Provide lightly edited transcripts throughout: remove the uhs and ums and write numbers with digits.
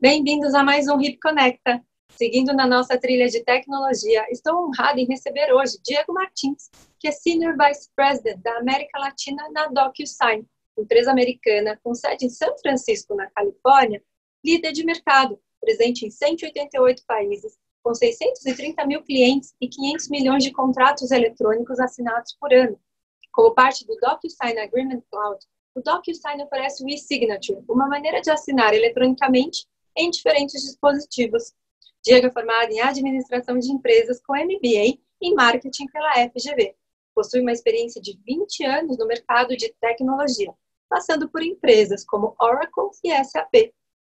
Bem-vindos a mais um RIP Conecta. Seguindo na nossa trilha de tecnologia, estou honrada em receber hoje Diego Martins, que é Senior Vice President da América Latina na DocuSign, empresa americana com sede em São Francisco, na Califórnia, líder de mercado, presente em 188 países, com 630 mil clientes e 500 milhões de contratos eletrônicos assinados por ano. Como parte do DocuSign Agreement Cloud, o DocuSign oferece o e-signature, uma maneira de assinar eletronicamente em diferentes dispositivos. Diego é formado em administração de empresas com MBA em marketing pela FGV. Possui uma experiência de 20 anos no mercado de tecnologia, passando por empresas como Oracle e SAP.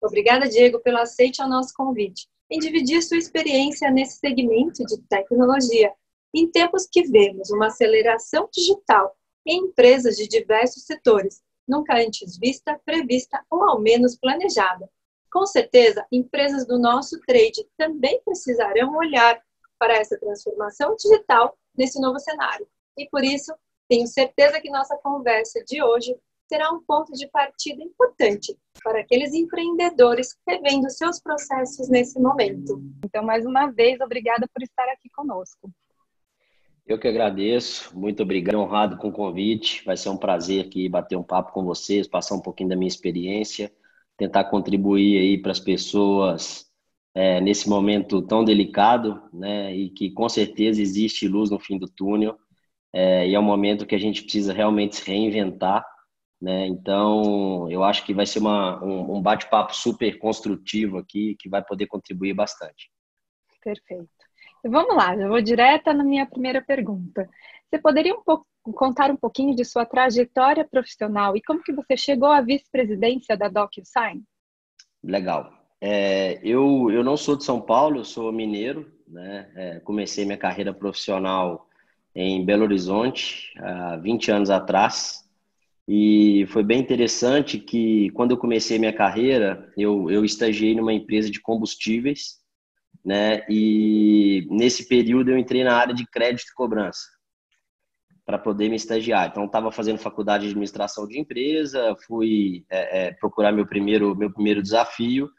Obrigada, Diego, pelo aceite ao nosso convite em dividir sua experiência nesse segmento de tecnologia, em tempos que vemos uma aceleração digital em empresas de diversos setores, nunca antes vista, prevista ou ao menos planejada. Com certeza, empresas do nosso trade também precisarão olhar para essa transformação digital nesse novo cenário. E por isso, tenho certeza que nossa conversa de hoje será um ponto de partida importante para aqueles empreendedores revendo seus processos nesse momento. Então, mais uma vez, obrigada por estar aqui conosco. Eu que agradeço, muito obrigado, honrado com o convite. Vai ser um prazer aqui bater um papo com vocês, passar um pouquinho da minha experiência, tentar contribuir aí para as pessoas nesse momento tão delicado, né? E que com certeza existe luz no fim do túnel. E é um momento que a gente precisa realmente se reinventar, né? Então, eu acho que vai ser um bate-papo super construtivo aqui, que vai poder contribuir bastante. Perfeito. Vamos lá, eu vou direta na minha primeira pergunta. Você poderia contar um pouquinho de sua trajetória profissional e como que você chegou à vice-presidência da DocuSign? Legal. Eu não sou de São Paulo, eu sou mineiro, né? Comecei minha carreira profissional em Belo Horizonte, há 20 anos atrás. E foi bem interessante que, quando eu comecei minha carreira, eu estagiei numa empresa de combustíveis, né? E nesse período eu entrei na área de crédito e cobrança para poder me estagiar. Então, estava fazendo faculdade de administração de empresa, fui procurar meu primeiro desafio.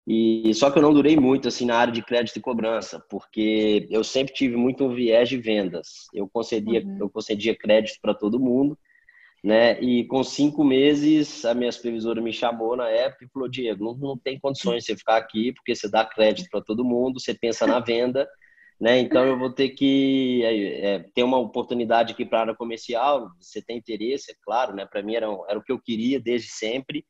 E só que eu não durei muito assim na área de crédito e cobrança, porque eu sempre tive muito um viés de vendas. Eu concedia crédito para todo mundo, né? E com 5 meses, a minha supervisora me chamou na época e falou: Diego, não tem condições de você ficar aqui, porque você dá crédito para todo mundo, você pensa na venda, né? Então eu vou ter que ter uma oportunidade aqui para a área comercial. Você tem interesse, é claro, né? Para mim era o que eu queria desde sempre.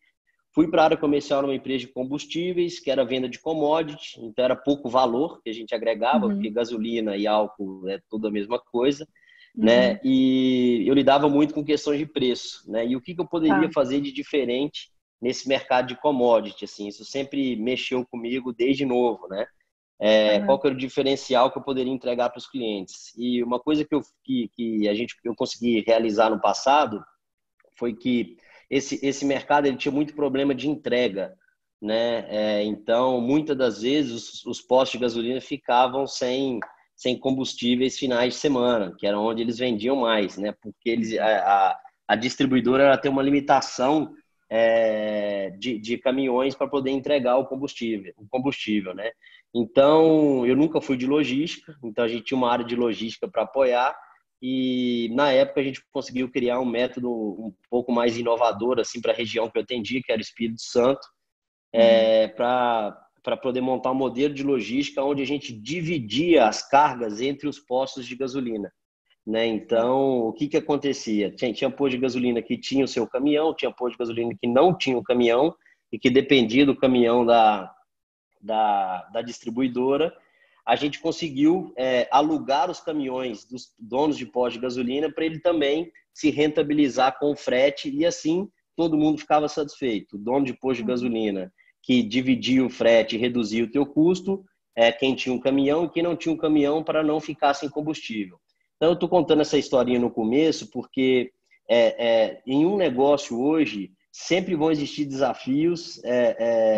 Fui para a área comercial numa empresa de combustíveis, que era venda de commodity, então era pouco valor que a gente agregava, porque gasolina e álcool é tudo a mesma coisa. Né? E eu lidava muito com questões de preço, né? E o que eu poderia fazer de diferente nesse mercado de commodity, assim, isso sempre mexeu comigo desde novo, né? Qual que era o diferencial que eu poderia entregar para os clientes? E uma coisa que eu consegui realizar no passado foi que esse mercado ele tinha muito problema de entrega, né? Então, muitas das vezes os postos de gasolina ficavam sem combustíveis finais de semana, que era onde eles vendiam mais, né? Porque a distribuidora ela tem uma limitação de caminhões para poder entregar o combustível, né? Então, eu nunca fui de logística, então a gente tinha uma área de logística para apoiar, e na época a gente conseguiu criar um método um pouco mais inovador assim para a região que eu atendia, que era o Espírito Santo, para poder montar um modelo de logística onde a gente dividia as cargas entre os postos de gasolina, né? Então, o que acontecia? Tinha posto de gasolina que tinha o seu caminhão, tinha posto de gasolina que não tinha o caminhão e que dependia do caminhão da distribuidora. A gente conseguiu alugar os caminhões dos donos de postos de gasolina para ele também se rentabilizar com o frete, e assim todo mundo ficava satisfeito. O dono de posto de gasolina que dividia o frete e reduzia o teu custo, quem tinha um caminhão, e quem não tinha um caminhão, para não ficar sem combustível. Então, eu estou contando essa historinha no começo porque em um negócio hoje sempre vão existir desafios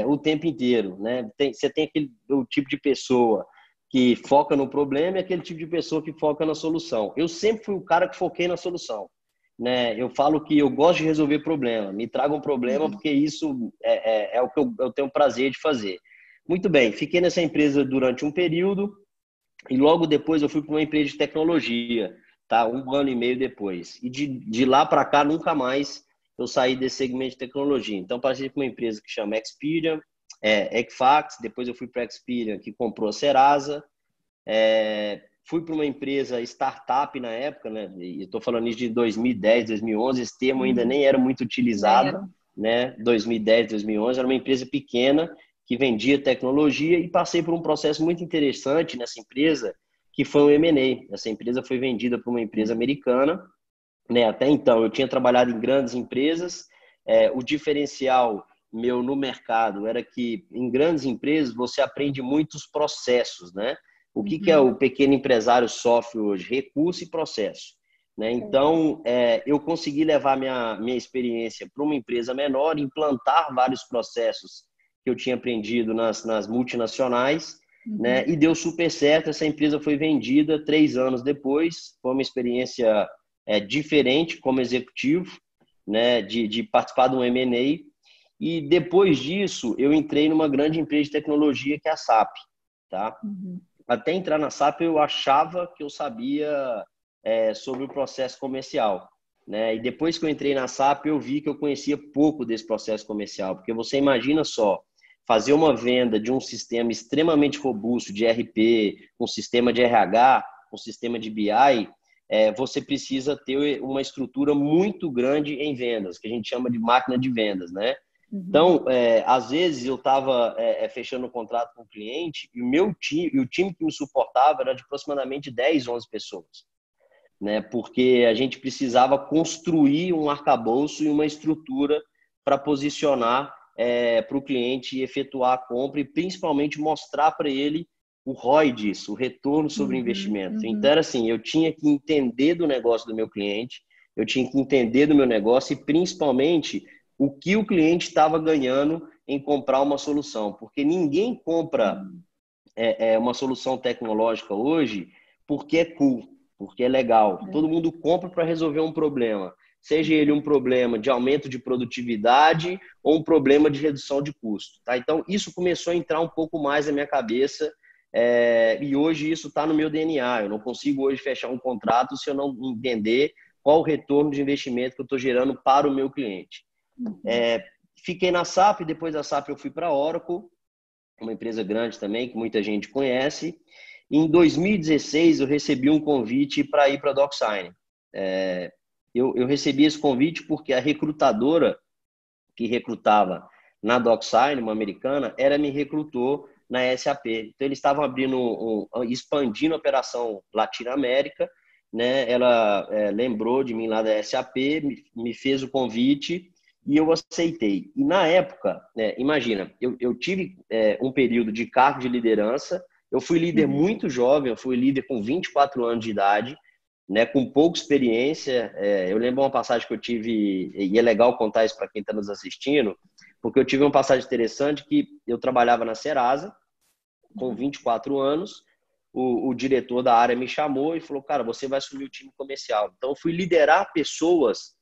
o tempo inteiro, né? Você tem o tipo de pessoa que foca no problema e aquele tipo de pessoa que foca na solução. Eu sempre fui o cara que foquei na solução. né? Eu falo que eu gosto de resolver problema. Me traga um problema porque isso é o que eu tenho prazer de fazer. Muito bem, fiquei nessa empresa durante um período e logo depois eu fui para uma empresa de tecnologia, tá? 1 ano e meio depois. E de lá para cá, nunca mais eu saí desse segmento de tecnologia. Então, passei por uma empresa que chama Experian, Equifax, depois eu fui para a Experian, que comprou a Serasa. Fui para uma empresa startup na época, né? E estou falando isso de 2010, 2011, esse termo ainda nem era muito utilizado, né? 2010, 2011, era uma empresa pequena que vendia tecnologia e passei por um processo muito interessante nessa empresa, que foi um M&A. Essa empresa foi vendida para uma empresa americana, né? Até então, eu tinha trabalhado em grandes empresas. O diferencial meu no mercado era que em grandes empresas você aprende muitos processos, né? O que é o pequeno empresário sofre hoje? Recurso e processo, né? Então, eu consegui levar minha experiência para uma empresa menor, implantar vários processos que eu tinha aprendido nas multinacionais, né? E deu super certo. Essa empresa foi vendida 3 anos depois. Foi uma experiência diferente como executivo, né? De participar de um M&A. E depois disso, eu entrei numa grande empresa de tecnologia que é a SAP, tá? Até entrar na SAP, eu achava que eu sabia sobre o processo comercial, né? E depois que eu entrei na SAP, eu vi que eu conhecia pouco desse processo comercial, porque você imagina só, fazer uma venda de um sistema extremamente robusto de ERP, um sistema de RH, um sistema de BI, você precisa ter uma estrutura muito grande em vendas, que a gente chama de máquina de vendas, né? Então, às vezes eu estava fechando um contrato com o cliente e o time que me suportava era de aproximadamente 10, 11 pessoas, né? Porque a gente precisava construir um arcabouço e uma estrutura para posicionar para o cliente efetuar a compra e principalmente mostrar para ele o ROI disso, o retorno sobre investimento. Então, era assim, eu tinha que entender do negócio do meu cliente, eu tinha que entender do meu negócio e principalmente o que o cliente estava ganhando em comprar uma solução. Porque ninguém compra uma solução tecnológica hoje porque é cool, porque é legal. Todo mundo compra para resolver um problema. Seja ele um problema de aumento de produtividade ou um problema de redução de custo. Tá? Então, isso começou a entrar um pouco mais na minha cabeça e hoje isso está no meu DNA. Eu não consigo hoje fechar um contrato se eu não entender qual o retorno de investimento que eu estou gerando para o meu cliente. Fiquei na SAP, depois da SAP eu fui para a Oracle, uma empresa grande também, que muita gente conhece. Em 2016, eu recebi um convite para ir para a DocSign. Eu recebi esse convite porque a recrutadora que recrutava na DocSign, uma americana, me recrutou na SAP. Então, eles estavam expandindo a operação Latinoamérica, né? Ela lembrou de mim lá da SAP, me fez o convite e eu aceitei. E na época, imagina, eu tive um período de cargo de liderança, eu fui líder muito jovem, eu fui líder com 24 anos de idade, né, com pouca experiência. Eu lembro uma passagem que eu tive, e é legal contar isso para quem está nos assistindo, porque eu tive uma passagem interessante que eu trabalhava na Serasa, com 24 anos, o diretor da área me chamou e falou, cara, você vai assumir o time comercial. Então, eu fui liderar pessoas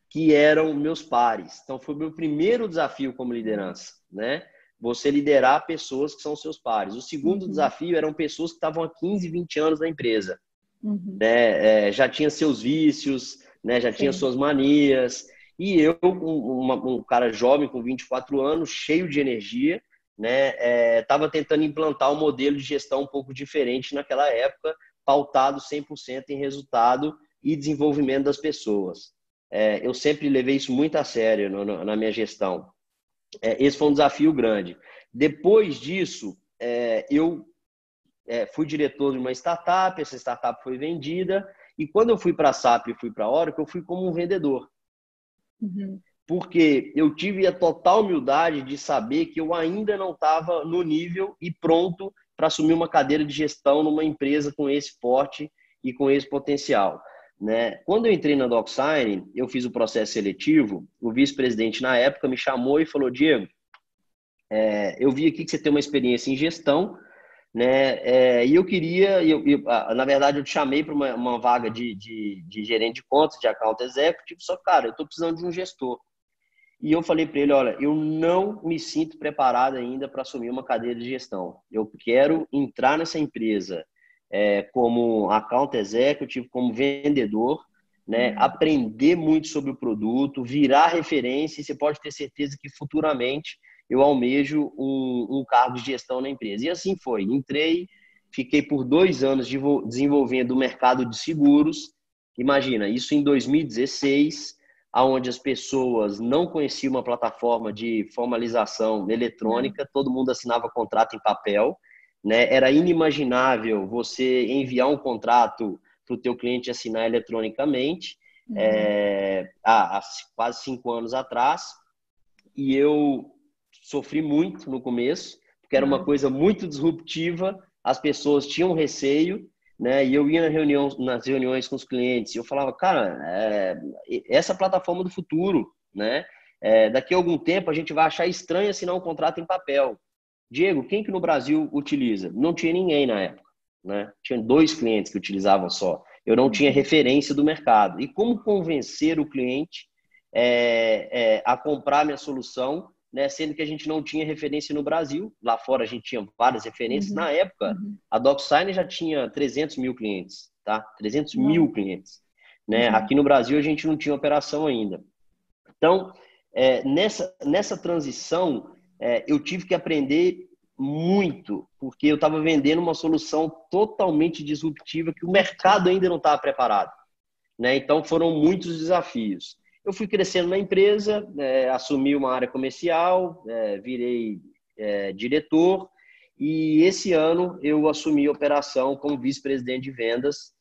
que eram meus pares. Então, foi o meu primeiro desafio como liderança, né? Você liderar pessoas que são seus pares. O segundo desafio eram pessoas que estavam há 15, 20 anos na empresa. Né? Já tinha seus vícios, né? Já tinha suas manias. E eu, um cara jovem com 24 anos, cheio de energia, né? Estava tentando implantar um modelo de gestão um pouco diferente naquela época, pautado 100% em resultado e desenvolvimento das pessoas. Eu sempre levei isso muito a sério na minha gestão. Esse foi um desafio grande. Depois disso, eu fui diretor de uma startup, essa startup foi vendida, e quando eu fui para a SAP e fui para a Oracle, eu fui como um vendedor. Porque eu tive a total humildade de saber que eu ainda não estava no nível e pronto para assumir uma cadeira de gestão numa empresa com esse porte e com esse potencial. Né? Quando eu entrei na DocSign, eu fiz o processo seletivo, o vice-presidente na época me chamou e falou, Diego, eu vi aqui que você tem uma experiência em gestão, né? E eu queria, na verdade, eu te chamei para uma vaga de gerente de contas, de account executive, só que, cara, eu estou precisando de um gestor. E eu falei para ele, olha, eu não me sinto preparado ainda para assumir uma cadeira de gestão. Eu quero entrar nessa empresa como account executive, como vendedor, né? Aprender muito sobre o produto, virar referência, e você pode ter certeza que futuramente eu almejo um cargo de gestão na empresa. E assim foi. Entrei, fiquei por 2 anos desenvolvendo o mercado de seguros. Imagina, isso em 2016, onde as pessoas não conheciam uma plataforma de formalização eletrônica, todo mundo assinava contrato em papel, né? Era inimaginável você enviar um contrato para o teu cliente assinar eletronicamente, há quase 5 anos atrás, e eu sofri muito no começo, porque era uma coisa muito disruptiva, as pessoas tinham receio, né? E eu ia nas reuniões com os clientes e eu falava, cara, essa plataforma do futuro, né? Daqui a algum tempo a gente vai achar estranho assinar um contrato em papel. Diego, quem que no Brasil utiliza? Não tinha ninguém na época, né? Tinha 2 clientes que utilizavam só. Eu não tinha referência do mercado. E como convencer o cliente a comprar minha solução, né? Sendo que a gente não tinha referência no Brasil. Lá fora a gente tinha várias referências. Na época, a DocSign já tinha 300 mil clientes, tá? 300 mil clientes, né? Aqui no Brasil a gente não tinha operação ainda. Então, nessa transição, eu tive que aprender muito, porque eu estava vendendo uma solução totalmente disruptiva que o mercado ainda não estava preparado, né? Então, foram muitos desafios. Eu fui crescendo na empresa, assumi uma área comercial, virei diretor, e esse ano eu assumi a operação como vice-presidente de vendas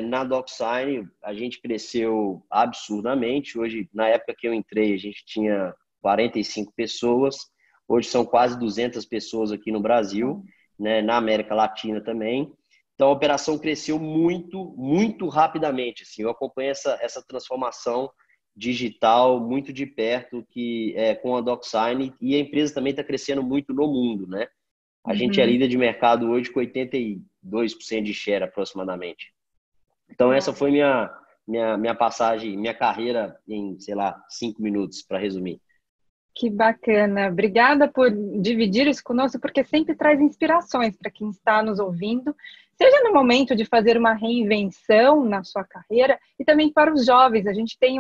na DocSign. A gente cresceu absurdamente. Hoje, na época que eu entrei, a gente tinha 45 pessoas. Hoje são quase 200 pessoas aqui no Brasil, né, na América Latina também. Então, a operação cresceu muito, muito rapidamente. Assim, eu acompanhei essa transformação digital muito de perto com a DocSign, e a empresa também está crescendo muito no mundo, né? A gente é líder de mercado hoje com 82% de share aproximadamente. Então, essa foi minha passagem, minha carreira em, sei lá, 5 minutos, para resumir. Que bacana. Obrigada por dividir isso conosco, porque sempre traz inspirações para quem está nos ouvindo, seja no momento de fazer uma reinvenção na sua carreira e também para os jovens. A gente tem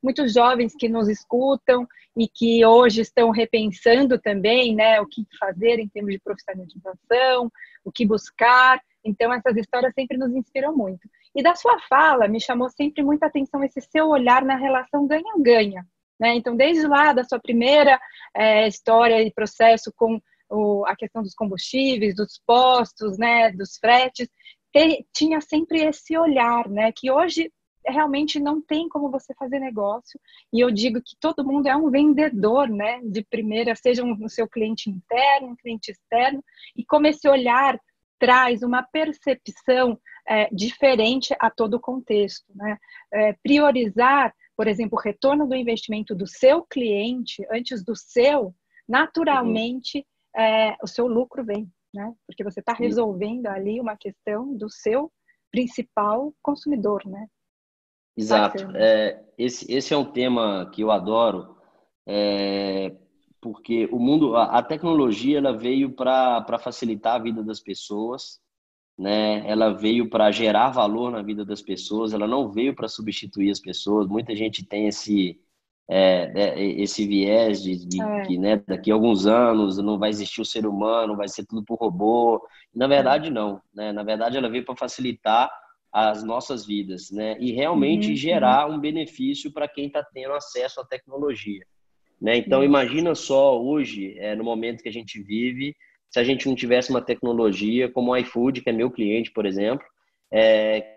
muitos jovens que nos escutam e que hoje estão repensando também, né, o que fazer em termos de profissionalização, o que buscar. Então, essas histórias sempre nos inspiram muito. E da sua fala, me chamou sempre muita atenção esse seu olhar na relação ganha-ganha. Então, desde lá da sua primeira história e processo com a questão dos combustíveis, dos postos, né, dos fretes, tinha sempre esse olhar, né, que hoje realmente não tem como você fazer negócio. E eu digo que todo mundo é um vendedor, né, de primeira, seja o seu cliente interno, um cliente externo, e como esse olhar traz uma percepção diferente a todo o contexto, né? Priorizar, por exemplo, o retorno do investimento do seu cliente antes do seu, naturalmente, o seu lucro vem, né? Porque você está resolvendo ali uma questão do seu principal consumidor, né? Exato. Esse é um tema que eu adoro, porque o mundo, a tecnologia, ela veio para facilitar a vida das pessoas, né? Ela veio para gerar valor na vida das pessoas, ela não veio para substituir as pessoas. Muita gente tem esse viés de que, né, daqui a alguns anos não vai existir o ser humano, vai ser tudo por robô. Na verdade, não, né? Na verdade, ela veio para facilitar as nossas vidas, né? E realmente gerar um benefício para quem está tendo acesso à tecnologia, né? Então, imagina só hoje, no momento que a gente vive, se a gente não tivesse uma tecnologia como o iFood, que é meu cliente, por exemplo,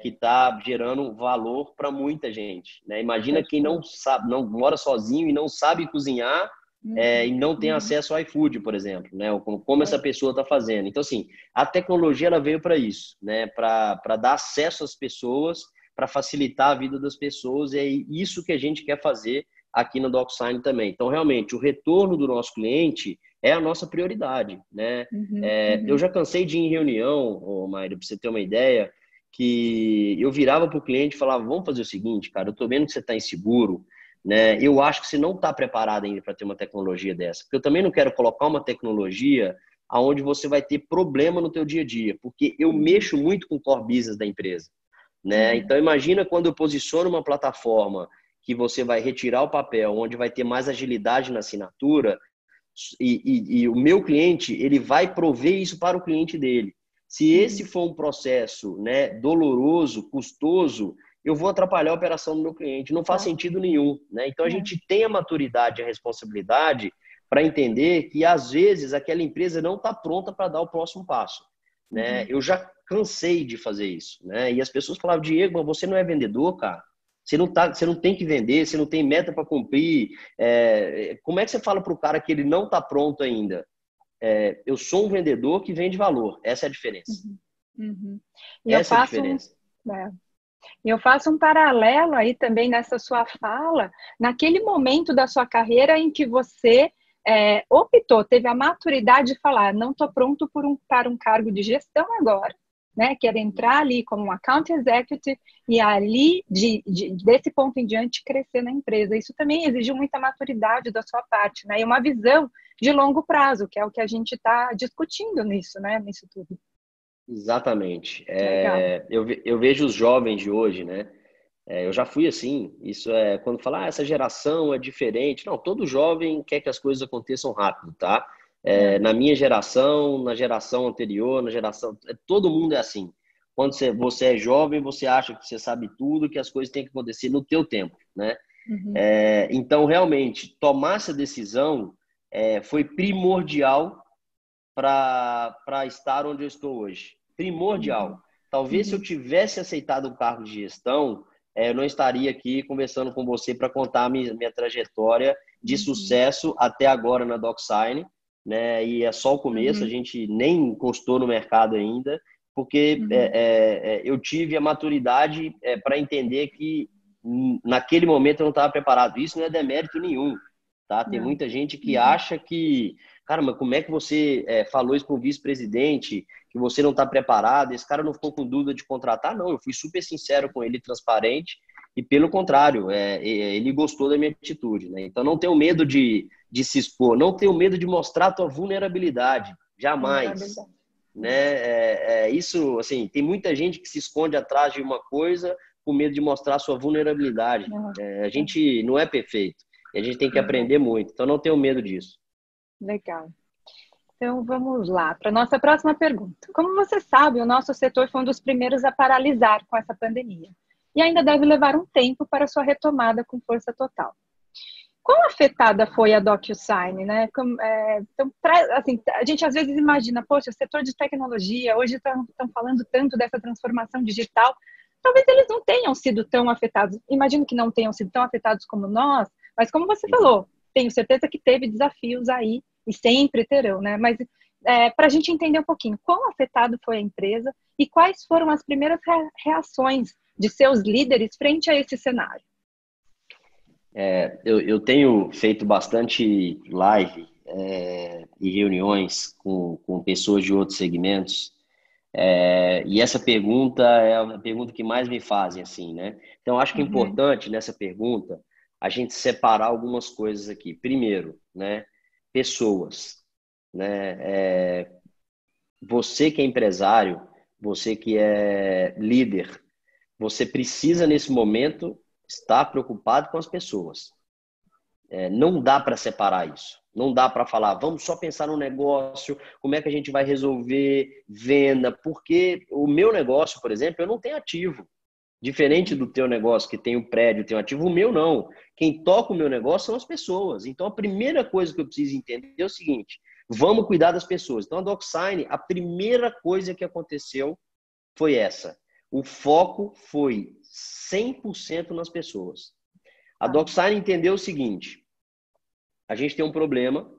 que está gerando valor para muita gente, né? Imagina quem não sabe, não mora sozinho e não sabe cozinhar, e não tem acesso ao iFood, por exemplo, né? Como essa pessoa está fazendo. Então, assim, a tecnologia ela veio para isso, né? Para dar acesso às pessoas, para facilitar a vida das pessoas, e é isso que a gente quer fazer aqui no DocSign também. Então, realmente, o retorno do nosso cliente é a nossa prioridade, né? Eu já cansei de ir em reunião, Mayra, para você ter uma ideia, que eu virava para o cliente e falava, vamos fazer o seguinte, cara, eu estou vendo que você está inseguro, né? Eu acho que você não está preparado ainda para ter uma tecnologia dessa, porque eu também não quero colocar uma tecnologia aonde você vai ter problema no teu dia a dia, porque eu mexo muito com o core business da empresa, né? Então imagina quando eu posiciono uma plataforma que você vai retirar o papel, onde vai ter mais agilidade na assinatura, e o meu cliente, ele vai prover isso para o cliente dele. Se esse for um processo, né, doloroso, custoso, eu vou atrapalhar a operação do meu cliente. Não faz sentido nenhum, né? Então, a gente tem a maturidade e a responsabilidade para entender que, às vezes, aquela empresa não está pronta para dar o próximo passo, né? Eu já cansei de fazer isso, né? E as pessoas falavam, Diego, mas você não é vendedor, cara. Você não tem que vender, você não tem meta para cumprir. Como é que você fala para o cara que ele não está pronto ainda? Eu sou um vendedor que vende valor. Essa é a diferença. Essa é a diferença. Eu faço um paralelo aí também nessa sua fala, naquele momento da sua carreira em que você optou, teve a maturidade de falar, não estou pronto para um cargo de gestão agora, né? Quero entrar ali como um account executive e ali, desse ponto em diante, crescer na empresa. Isso também exigiu muita maturidade da sua parte, né? E uma visão de longo prazo, que é o que a gente está discutindo nisso, né? Nisso tudo. Exatamente. Eu vejo os jovens de hoje, né? Eu já fui assim. Isso quando falar, essa geração é diferente. Não, todo jovem quer que as coisas aconteçam rápido, tá? Na minha geração, na geração anterior, na geração... Todo mundo é assim. Quando você é jovem, você acha que você sabe tudo, que as coisas têm que acontecer no teu tempo, né? Então, realmente, tomar essa decisão foi primordial para estar onde eu estou hoje. Primordial. Talvez se eu tivesse aceitado um cargo de gestão, eu não estaria aqui conversando com você para contar a minha trajetória de sucesso até agora na DocSign, né? E é só o começo, a gente nem encostou no mercado ainda, porque eu tive a maturidade para entender que naquele momento eu não estava preparado. Isso não é demérito nenhum, tá? Tem muita gente que acha que, cara, mas como é que você falou isso para o vice-presidente, que você não está preparado, esse cara não ficou com dúvida de contratar? Não, eu fui super sincero com ele, transparente, e pelo contrário, ele gostou da minha atitude, né? Então não tenho medo de se expor, não tenho medo de mostrar a tua vulnerabilidade, jamais. Né? Isso, assim, tem muita gente que se esconde atrás de uma coisa com medo de mostrar a sua vulnerabilidade. A gente não é perfeito, e a gente tem que aprender muito, então não tenho medo disso. Legal. Então, vamos lá para a nossa próxima pergunta. Como você sabe, o nosso setor foi um dos primeiros a paralisar com essa pandemia e ainda deve levar um tempo para sua retomada com força total. Quão afetada foi a DocuSign, né? Então, assim, a gente às vezes imagina, poxa, o setor de tecnologia, hoje estão falando tanto dessa transformação digital, talvez eles não tenham sido tão afetados, imagino que não tenham sido tão afetados como nós, mas como você falou, tenho certeza que teve desafios aí, e sempre terão, né? Mas para a gente entender um pouquinho, quão afetado foi a empresa e quais foram as primeiras reações de seus líderes frente a esse cenário? Eu tenho feito bastante live e reuniões com pessoas de outros segmentos, e essa pergunta é a pergunta que mais me fazem, assim, né? Então, acho que é importante nessa pergunta a gente separar algumas coisas aqui. Primeiro, né? Pessoas, né? Você que é empresário, você que é líder, você precisa nesse momento estar preocupado com as pessoas. Não dá para separar isso. Não dá para falar, vamos só pensar no negócio, como é que a gente vai resolver venda, porque o meu negócio, por exemplo, eu não tenho ativo. Diferente do teu negócio, que tem um prédio, tem um ativo, o meu não. Quem toca o meu negócio são as pessoas. Então, a primeira coisa que eu preciso entender é o seguinte, vamos cuidar das pessoas. Então, a DocSign, a primeira coisa que aconteceu foi essa. O foco foi 100% nas pessoas. A DocSign entendeu o seguinte, a gente tem um problema,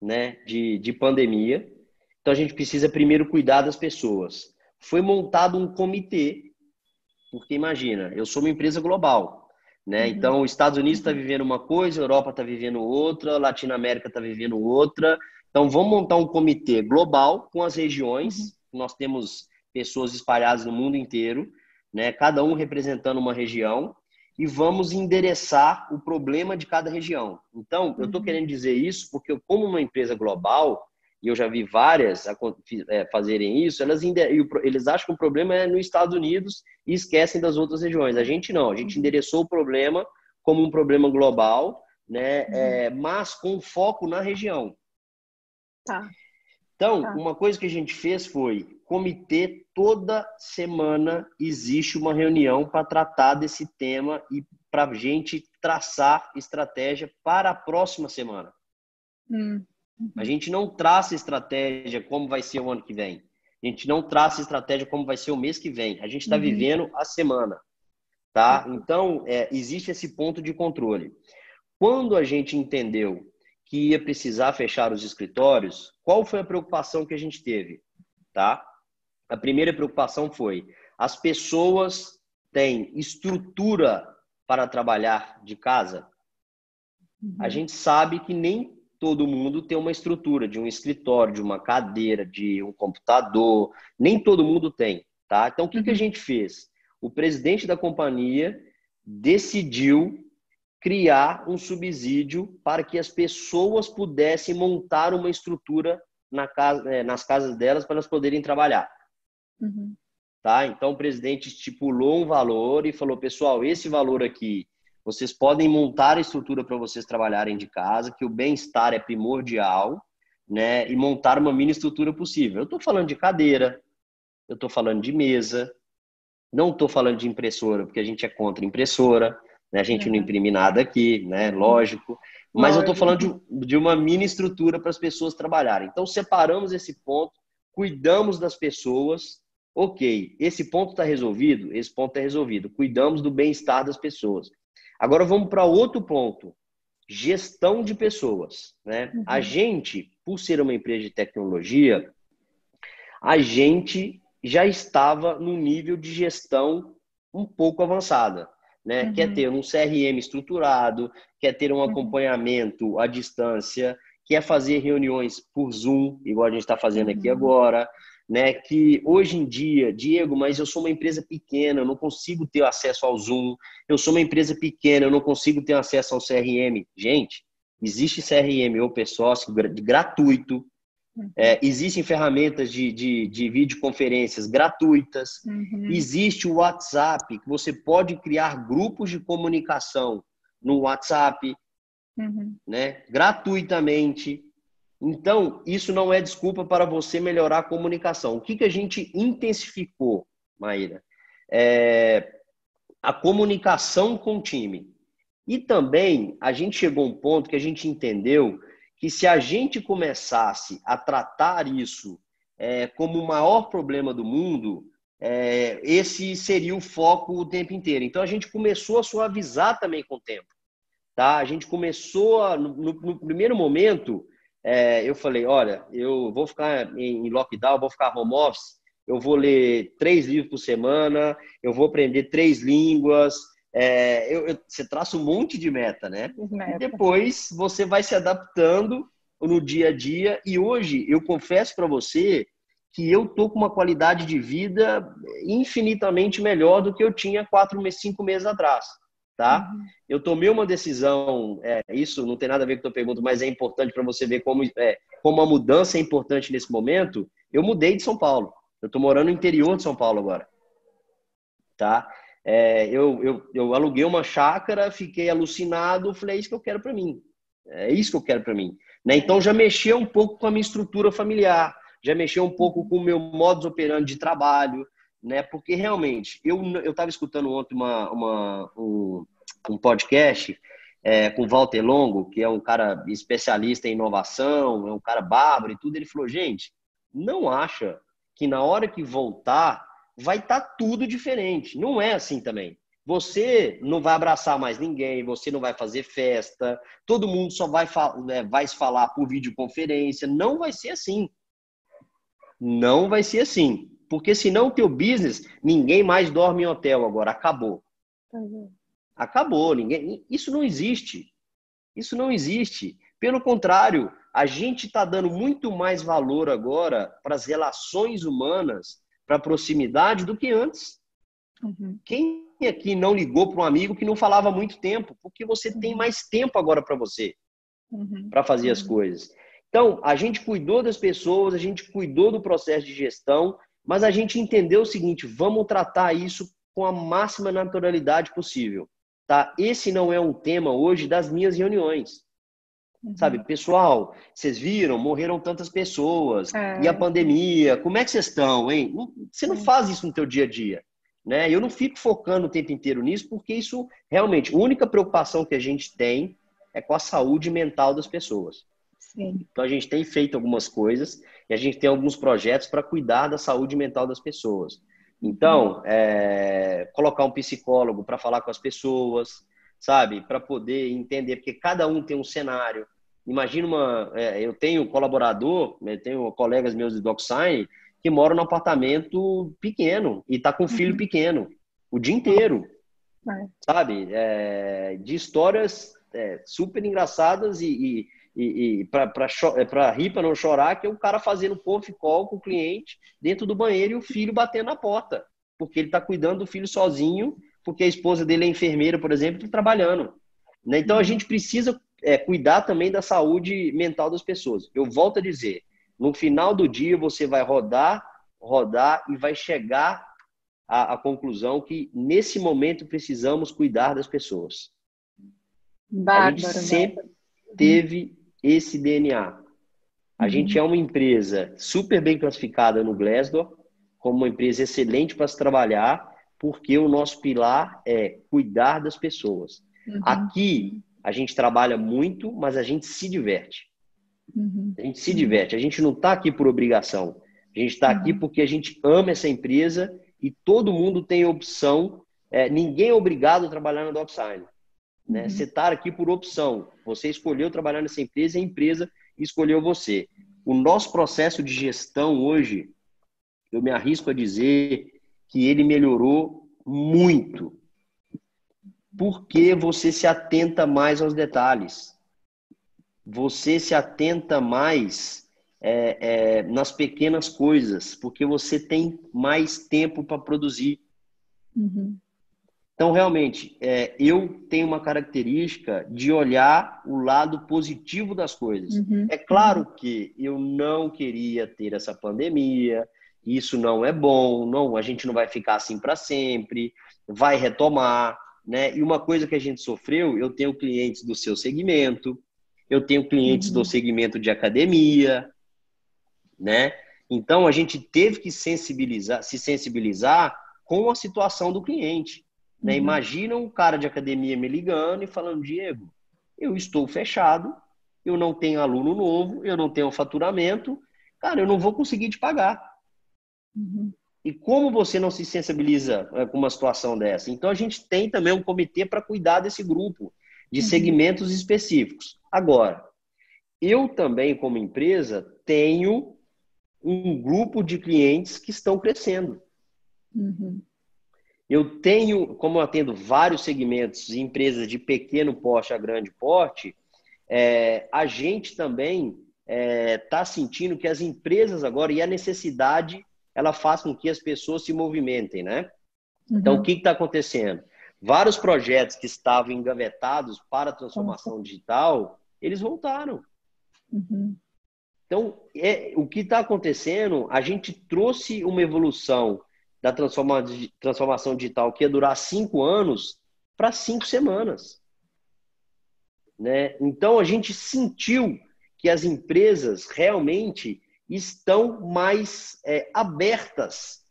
né, de pandemia, então a gente precisa primeiro cuidar das pessoas. Foi montado um comitê, porque imagina, eu sou uma empresa global, né? Então, os Estados Unidos está vivendo uma coisa, a Europa está vivendo outra, a Latinoamérica está vivendo outra, Então, vamos montar um comitê global com as regiões. Nós temos pessoas espalhadas no mundo inteiro, né? Cada um representando uma região, e vamos endereçar o problema de cada região. Então, eu estou querendo dizer isso porque, como uma empresa global, e eu já vi várias fazerem isso, eles acham que o problema é nos Estados Unidos e esquecem das outras regiões. A gente não, a gente endereçou o problema como um problema global, né? Mas com foco na região. Tá. Então, uma coisa que a gente fez foi comitê, toda semana existe uma reunião para tratar desse tema e para a gente traçar estratégia para a próxima semana. A gente não traça estratégia como vai ser o ano que vem. A gente não traça estratégia como vai ser o mês que vem. A gente está vivendo a semana. Tá? Então, existe esse ponto de controle. Quando a gente entendeu que ia precisar fechar os escritórios, qual foi a preocupação que a gente teve? Tá? A primeira preocupação foi: as pessoas têm estrutura para trabalhar de casa? A gente sabe que nem todo mundo tem uma estrutura de um escritório, de uma cadeira, de um computador. Nem todo mundo tem. Tá? Então, o que a gente fez? O presidente da companhia decidiu criar um subsídio para que as pessoas pudessem montar uma estrutura nas casas delas para elas poderem trabalhar. Tá? Então, o presidente estipulou um valor e falou: pessoal, esse valor aqui, vocês podem montar a estrutura para vocês trabalharem de casa, que o bem-estar é primordial, né? E montar uma mini estrutura possível. Eu estou falando de cadeira, eu estou falando de mesa, não estou falando de impressora, porque a gente é contra impressora, né? A gente não imprime nada aqui, né? Lógico. Mas eu estou falando de uma mini estrutura para as pessoas trabalharem. Então, separamos esse ponto, cuidamos das pessoas. Ok, esse ponto está resolvido? Esse ponto está resolvido. Cuidamos do bem-estar das pessoas. Agora vamos para outro ponto. Gestão de pessoas, né? A gente, por ser uma empresa de tecnologia, a gente já estava num nível de gestão um pouco avançada, né? Quer ter um CRM estruturado, quer ter um acompanhamento à distância, quer fazer reuniões por Zoom, igual a gente está fazendo aqui agora, né? Que hoje em dia, Diego, mas eu sou uma empresa pequena, eu não consigo ter acesso ao Zoom. Eu sou uma empresa pequena, eu não consigo ter acesso ao CRM. Gente, existe CRM open source gratuito. Existem ferramentas de videoconferências gratuitas. Existe o WhatsApp, que você pode criar grupos de comunicação no WhatsApp, né? Gratuitamente. Então, isso não é desculpa para você melhorar a comunicação. O que a gente intensificou, Maíra? A comunicação com o time. E também, a gente chegou a um ponto que a gente entendeu que se a gente começasse a tratar isso como o maior problema do mundo, esse seria o foco o tempo inteiro. Então, a gente começou a suavizar também com o tempo. Tá? A gente começou, no primeiro momento, eu falei: olha, eu vou ficar em lockdown, vou ficar home office, eu vou ler 3 livros por semana, eu vou aprender 3 línguas. Você traça um monte de meta, né? E depois você vai se adaptando no dia a dia. E hoje, eu confesso para você que eu tô com uma qualidade de vida infinitamente melhor do que eu tinha 5 meses atrás. Tá? Eu tomei uma decisão, isso não tem nada a ver com a tua pergunta, mas é importante para você ver como a mudança é importante nesse momento. Eu mudei de São Paulo. Eu estou morando no interior de São Paulo agora. Tá? Eu aluguei uma chácara, fiquei alucinado, falei: é isso que eu quero para mim. É isso que eu quero para mim. Né? Então, já mexeu um pouco com a minha estrutura familiar, já mexeu um pouco com o meu modus operandi de trabalho, né? Porque realmente, eu estava escutando ontem um podcast com o Walter Longo, que é um cara especialista em inovação, é um cara bárbaro e tudo. Ele falou: gente, não acha que na hora que voltar vai estar tudo diferente. Não é assim também. Você não vai abraçar mais ninguém, você não vai fazer festa, todo mundo só vai se falar por videoconferência. Não vai ser assim. Não vai ser assim. Porque senão o teu business, ninguém mais dorme em hotel agora. Acabou. Acabou. Isso não existe. Isso não existe. Pelo contrário, a gente está dando muito mais valor agora para as relações humanas, para a proximidade do que antes. Quem aqui não ligou para um amigo que não falava há muito tempo? Porque você tem mais tempo agora para você, para fazer as coisas. Então, a gente cuidou das pessoas, a gente cuidou do processo de gestão, mas a gente entendeu o seguinte, vamos tratar isso com a máxima naturalidade possível. Tá? Esse não é um tema hoje das minhas reuniões. Sabe, pessoal, vocês viram, morreram tantas pessoas, e a pandemia, como é que vocês estão, hein? Você não faz isso no teu dia a dia, né? Eu não fico focando o tempo inteiro nisso, porque isso realmente, a única preocupação que a gente tem é com a saúde mental das pessoas. Sim. Então a gente tem feito algumas coisas e a gente tem alguns projetos para cuidar da saúde mental das pessoas. Então, colocar um psicólogo para falar com as pessoas, sabe? Para poder entender, porque cada um tem um cenário. Imagina eu tenho colaborador, eu tenho colegas meus de DocSign que moram num apartamento pequeno e tá com um filho pequeno o dia inteiro, sabe? De histórias super engraçadas e para rir, para não chorar, que é o cara fazendo conf call com o cliente dentro do banheiro e o filho batendo na porta, porque ele está cuidando do filho sozinho, porque a esposa dele é enfermeira, por exemplo, está trabalhando. Né? Então, a gente precisa cuidar também da saúde mental das pessoas. Eu volto a dizer, no final do dia, você vai rodar e vai chegar à conclusão que, nesse momento, precisamos cuidar das pessoas. A gente sempre teve esse DNA. A gente é uma empresa super bem classificada no Glassdoor, como uma empresa excelente para se trabalhar, porque o nosso pilar é cuidar das pessoas. Aqui, a gente trabalha muito, mas a gente se diverte. A gente se diverte. A gente não está aqui por obrigação. A gente está aqui porque a gente ama essa empresa e todo mundo tem opção. Ninguém é obrigado a trabalhar na DocSign. Né? Você está aqui por opção. Você escolheu trabalhar nessa empresa e a empresa escolheu você. O nosso processo de gestão hoje, eu me arrisco a dizer que ele melhorou muito. Porque você se atenta mais aos detalhes. Você se atenta mais nas pequenas coisas, porque você tem mais tempo para produzir. Então, realmente, eu tenho uma característica de olhar o lado positivo das coisas. É claro que eu não queria ter essa pandemia, isso não é bom, não, a gente não vai ficar assim para sempre, vai retomar, né? E uma coisa que a gente sofreu, eu tenho clientes do seu segmento, eu tenho clientes do segmento de academia, né? Então, a gente teve que se sensibilizar com a situação do cliente. Né? Imagina um cara de academia me ligando e falando, Diego, eu estou fechado, eu não tenho aluno novo, eu não tenho faturamento, cara, eu não vou conseguir te pagar. E como você não se sensibiliza com uma situação dessa? Então, a gente tem também um comitê para cuidar desse grupo de segmentos específicos. Agora, eu também, como empresa, tenho um grupo de clientes que estão crescendo. Eu tenho, como eu atendo vários segmentos, empresas de pequeno porte a grande porte, a gente também está sentindo que as empresas agora, e a necessidade, ela faz com que as pessoas se movimentem, né? Então, o que está acontecendo? Vários projetos que estavam engavetados para a transformação digital, eles voltaram. Então, o que está acontecendo, a gente trouxe uma evolução da transformação digital que ia durar 5 anos para 5 semanas. Né? Então, a gente sentiu que as empresas realmente estão mais abertas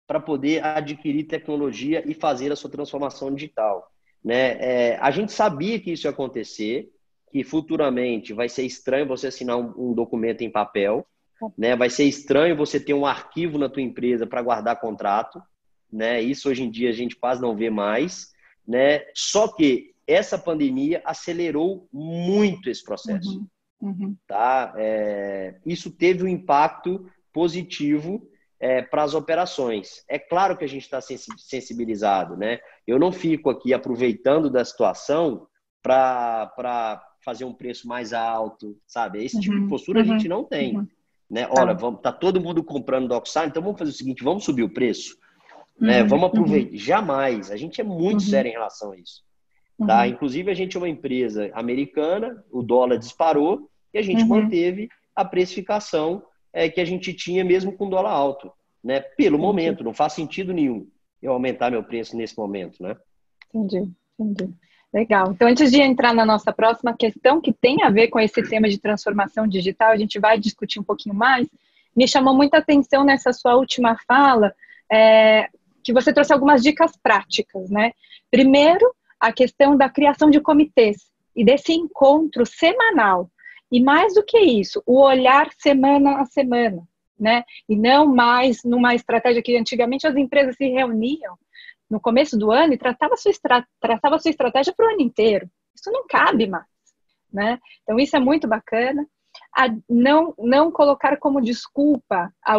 para poder adquirir tecnologia e fazer a sua transformação digital. Né? A gente sabia que isso ia acontecer, que futuramente vai ser estranho você assinar um documento em papel, né? Vai ser estranho você ter um arquivo na tua empresa para guardar contrato, né? Isso hoje em dia a gente quase não vê mais, né? Só que essa pandemia acelerou muito esse processo. Tá? Isso teve um impacto positivo para as operações. É claro que a gente está sensibilizado, né? Eu não fico aqui aproveitando da situação para fazer um preço mais alto, sabe? Esse tipo de postura a gente não tem. Né? Olha, tá todo mundo comprando DocSign, então vamos fazer o seguinte, vamos subir o preço, né? Vamos aproveitar. Jamais. A gente é muito sério em relação a isso. Tá? Inclusive, a gente é uma empresa americana, o dólar disparou e a gente manteve a precificação que a gente tinha mesmo com dólar alto, né? Pelo momento, não faz sentido nenhum eu aumentar meu preço nesse momento, né? Entendi. Legal. Então, antes de entrar na nossa próxima questão, que tem a ver com esse tema de transformação digital, a gente vai discutir um pouquinho mais. Me chamou muita atenção nessa sua última fala, que você trouxe algumas dicas práticas, né? Primeiro, a questão da criação de comitês e desse encontro semanal. E mais do que isso, o olhar semana a semana, né? E não mais numa estratégia que antigamente as empresas se reuniam no começo do ano e traçava sua estratégia para o ano inteiro. Isso não cabe mais, né? Então, isso é muito bacana. Não colocar como desculpa a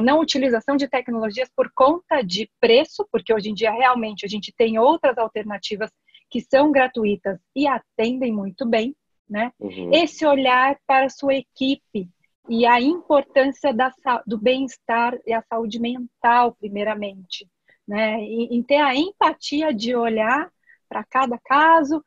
não utilização de tecnologias por conta de preço, porque hoje em dia realmente a gente tem outras alternativas que são gratuitas e atendem muito bem, né? Esse olhar para a sua equipe e a importância do bem-estar e a saúde mental, primeiramente, né? Em ter a empatia de olhar para cada caso,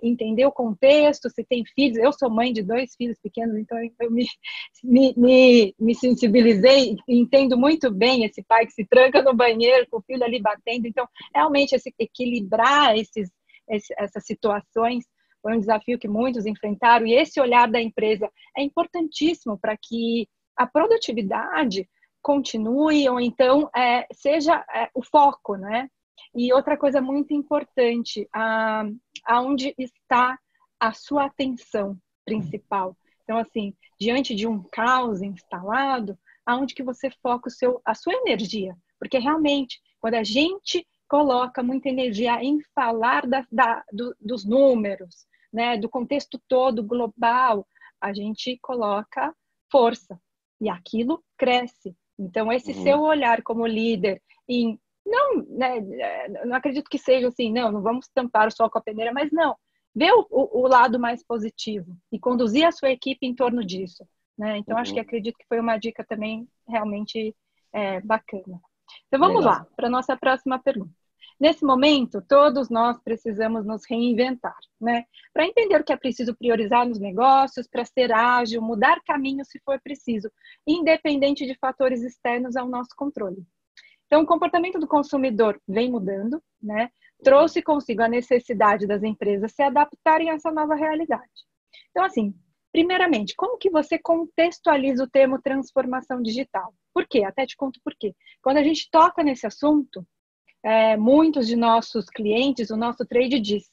entender o contexto, se tem filhos. Eu sou mãe de 2 filhos pequenos, então eu me sensibilizei e entendo muito bem esse pai que se tranca no banheiro com o filho ali batendo. Então, realmente, equilibrar essas situações foi um desafio que muitos enfrentaram, e esse olhar da empresa é importantíssimo para que a produtividade continue, ou então seja o foco, né? E outra coisa muito importante, aonde está a sua atenção principal. Então, assim, diante de um caos instalado, aonde que você foca a sua energia? Porque realmente, quando a gente coloca muita energia em falar dos números, né, do contexto todo global, a gente coloca força e aquilo cresce. Então, esse seu olhar como líder não acredito que seja assim, não vamos tampar o sol com a peneira, mas não, ver o lado mais positivo e conduzir a sua equipe em torno disso, né? Então, acredito que foi uma dica também realmente bacana. Então, vamos lá para a nossa próxima pergunta. Nesse momento, todos nós precisamos nos reinventar, né? Para entender o que é preciso priorizar nos negócios, para ser ágil, mudar caminho se for preciso, independente de fatores externos ao nosso controle. Então, o comportamento do consumidor vem mudando, né? Trouxe consigo a necessidade das empresas se adaptarem a essa nova realidade. Então, assim, primeiramente, como que você contextualiza o termo transformação digital? Por quê? Até te conto por quê. Quando a gente toca nesse assunto, muitos de nossos clientes, o nosso trade diz,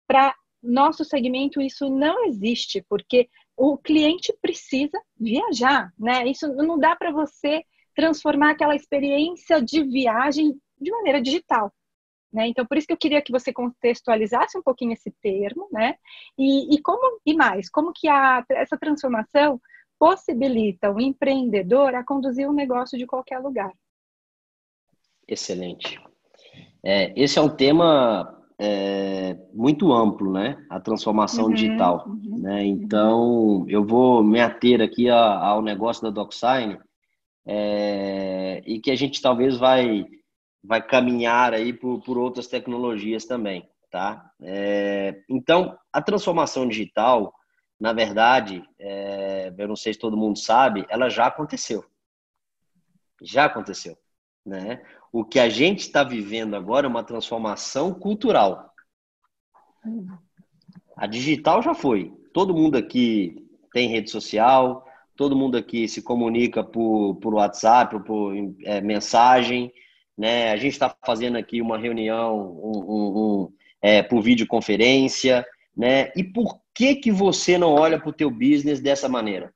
para nosso segmento isso não existe, porque o cliente precisa viajar, né? Isso não dá para você transformar aquela experiência de viagem de maneira digital, né? Então, por isso que eu queria que você contextualizasse um pouquinho esse termo, né? Como que essa transformação possibilita o empreendedor a conduzir um negócio de qualquer lugar. Excelente. Esse é um tema muito amplo, né? A transformação digital. Né? Então, eu vou me ater aqui ao negócio da DocSign e que a gente talvez vai caminhar aí por outras tecnologias também, tá? Então, a transformação digital, na verdade, eu não sei se todo mundo sabe, ela já aconteceu. Já aconteceu, né? O que a gente está vivendo agora é uma transformação cultural. A digital já foi. Todo mundo aqui tem rede social, todo mundo aqui se comunica por WhatsApp, por mensagem, né? A gente está fazendo aqui uma reunião por videoconferência, né? E por que você não olha para o teu business dessa maneira?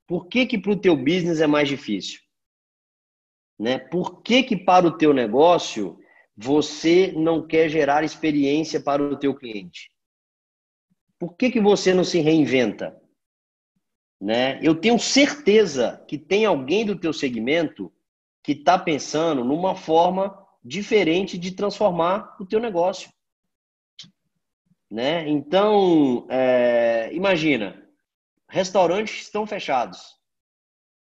Por que para o teu business é mais difícil? Né? Por que para o teu negócio você não quer gerar experiência para o teu cliente? Por que você não se reinventa? Né? Eu tenho certeza que tem alguém do teu segmento que está pensando numa forma diferente de transformar o teu negócio. né? Então, imagina, restaurantes estão fechados.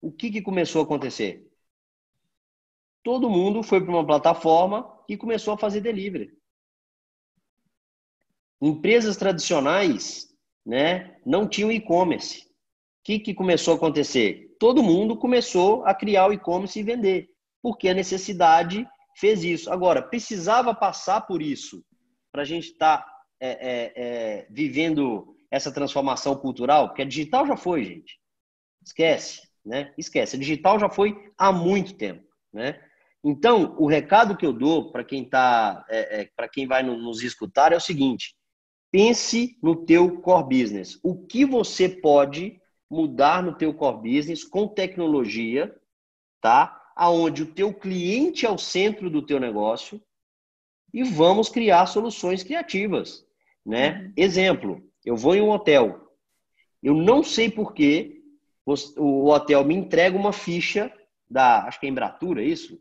O que começou a acontecer? Todo mundo foi para uma plataforma e começou a fazer delivery. Empresas tradicionais, né, não tinham e-commerce. O que começou a acontecer? Todo mundo começou a criar o e-commerce e vender, porque a necessidade fez isso. Agora, precisava passar por isso para a gente estar vivendo essa transformação cultural, porque a digital já foi, gente. Esquece, né? Esquece. A digital já foi há muito tempo, né? Então, o recado que eu dou para quem para quem vai nos escutar é o seguinte: pense no teu core business. O que você pode mudar no teu core business com tecnologia, tá? Aonde o teu cliente é o centro do teu negócio e vamos criar soluções criativas, né? Exemplo, eu vou em um hotel. Eu não sei por que o hotel me entrega uma ficha acho que é Embratur, é isso?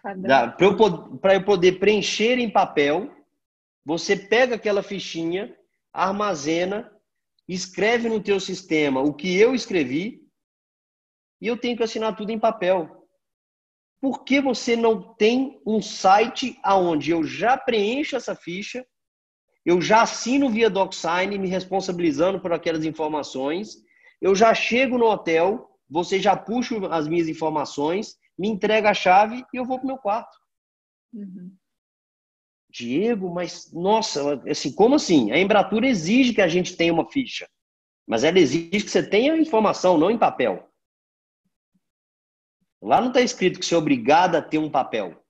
Para eu poder preencher em papel. Você pega aquela fichinha, armazena, escreve no teu sistema o que eu escrevi e eu tenho que assinar tudo em papel. Por que você não tem um site onde eu já preencho essa ficha, eu já assino via DocSign, me responsabilizando por aquelas informações, eu já chego no hotel, você já puxa as minhas informações, me entrega a chave e eu vou para o meu quarto. Diego, mas nossa, assim, como assim? A Embratur exige que a gente tenha uma ficha, mas ela exige que você tenha informação, não em papel. Lá não está escrito que você é obrigado a ter um papel,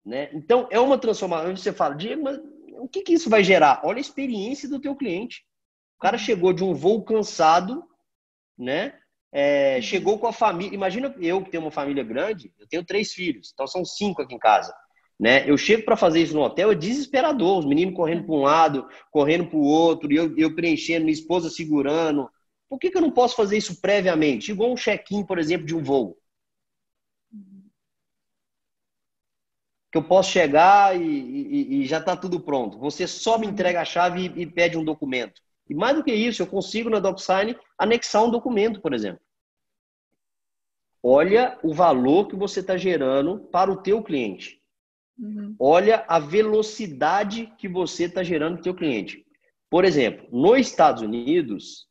né? Então, é uma transformação onde você fala, Diego, mas o que isso vai gerar? Olha a experiência do teu cliente. O cara chegou de um voo cansado, né? Chegou com a família. Imagina eu que tenho uma família grande, eu tenho 3 filhos, então são 5 aqui em casa. Né? Eu chego para fazer isso no hotel, é desesperador. Os meninos correndo para um lado, correndo para o outro, e eu preenchendo, minha esposa segurando. Por que eu não posso fazer isso previamente? Igual um check-in, por exemplo, de um voo. Que eu posso chegar e já está tudo pronto. Você só me entrega a chave e pede um documento. E mais do que isso, eu consigo na DocSign anexar um documento, por exemplo. Olha o valor que você está gerando para o teu cliente. Olha a velocidade que você está gerando para o teu cliente. Por exemplo, nos Estados Unidos,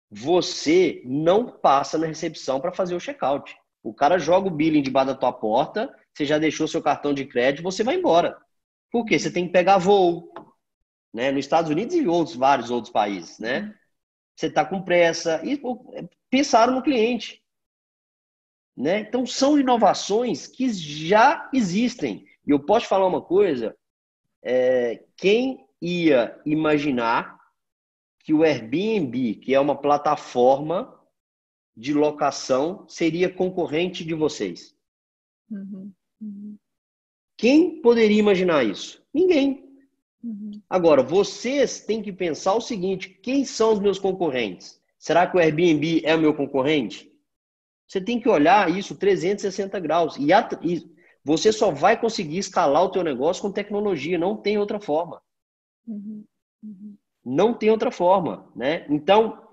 você não passa na recepção para fazer o check-out. O cara joga o billing debaixo da tua porta, você já deixou seu cartão de crédito, você vai embora. Por quê? Você tem que pegar voo, né? Nos Estados Unidos e em vários outros países, né? Você está com pressa. E pensaram no cliente, né? Então, são inovações que já existem. E eu posso falar uma coisa, quem ia imaginar que o Airbnb, que é uma plataforma de locação, seria concorrente de vocês? Quem poderia imaginar isso? Ninguém. Agora, vocês têm que pensar o seguinte, quem são os meus concorrentes? Será que o Airbnb é o meu concorrente? Você tem que olhar isso 360 graus. E você só vai conseguir escalar o teu negócio com tecnologia, não tem outra forma. Não tem outra forma, né? Então,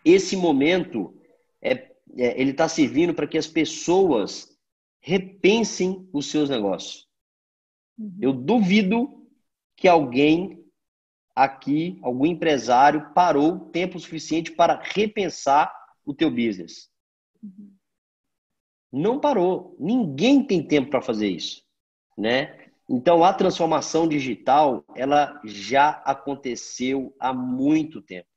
esse momento, ele está servindo para que as pessoas repensem os seus negócios. Eu duvido que alguém aqui, algum empresário, parou tempo suficiente para repensar o teu business. Não parou. Ninguém tem tempo para fazer isso, né? Então, a transformação digital, ela já aconteceu há muito tempo.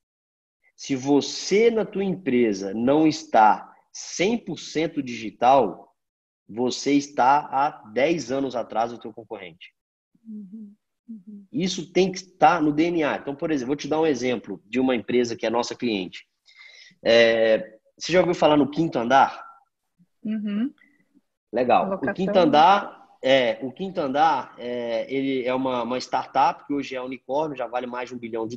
Se você, na tua empresa, não está 100% digital, você está há 10 anos atrás do teu concorrente. Isso tem que estar no DNA. Então, por exemplo, vou te dar um exemplo de uma empresa que é nossa cliente. Você já ouviu falar no Quinto Andar? Legal. Locação. O Quinto Andar, ele é uma startup que hoje é unicórnio, já vale mais de $1 bilhão.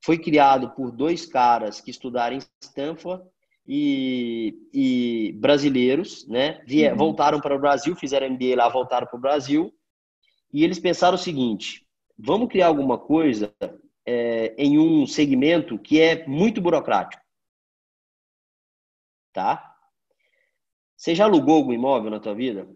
Foi criado por 2 caras que estudaram em Stanford e brasileiros, né? Voltaram para o Brasil, fizeram MBA lá, voltaram para o Brasil. E eles pensaram o seguinte, vamos criar alguma coisa em um segmento que é muito burocrático, tá? Você já alugou algum imóvel na tua vida?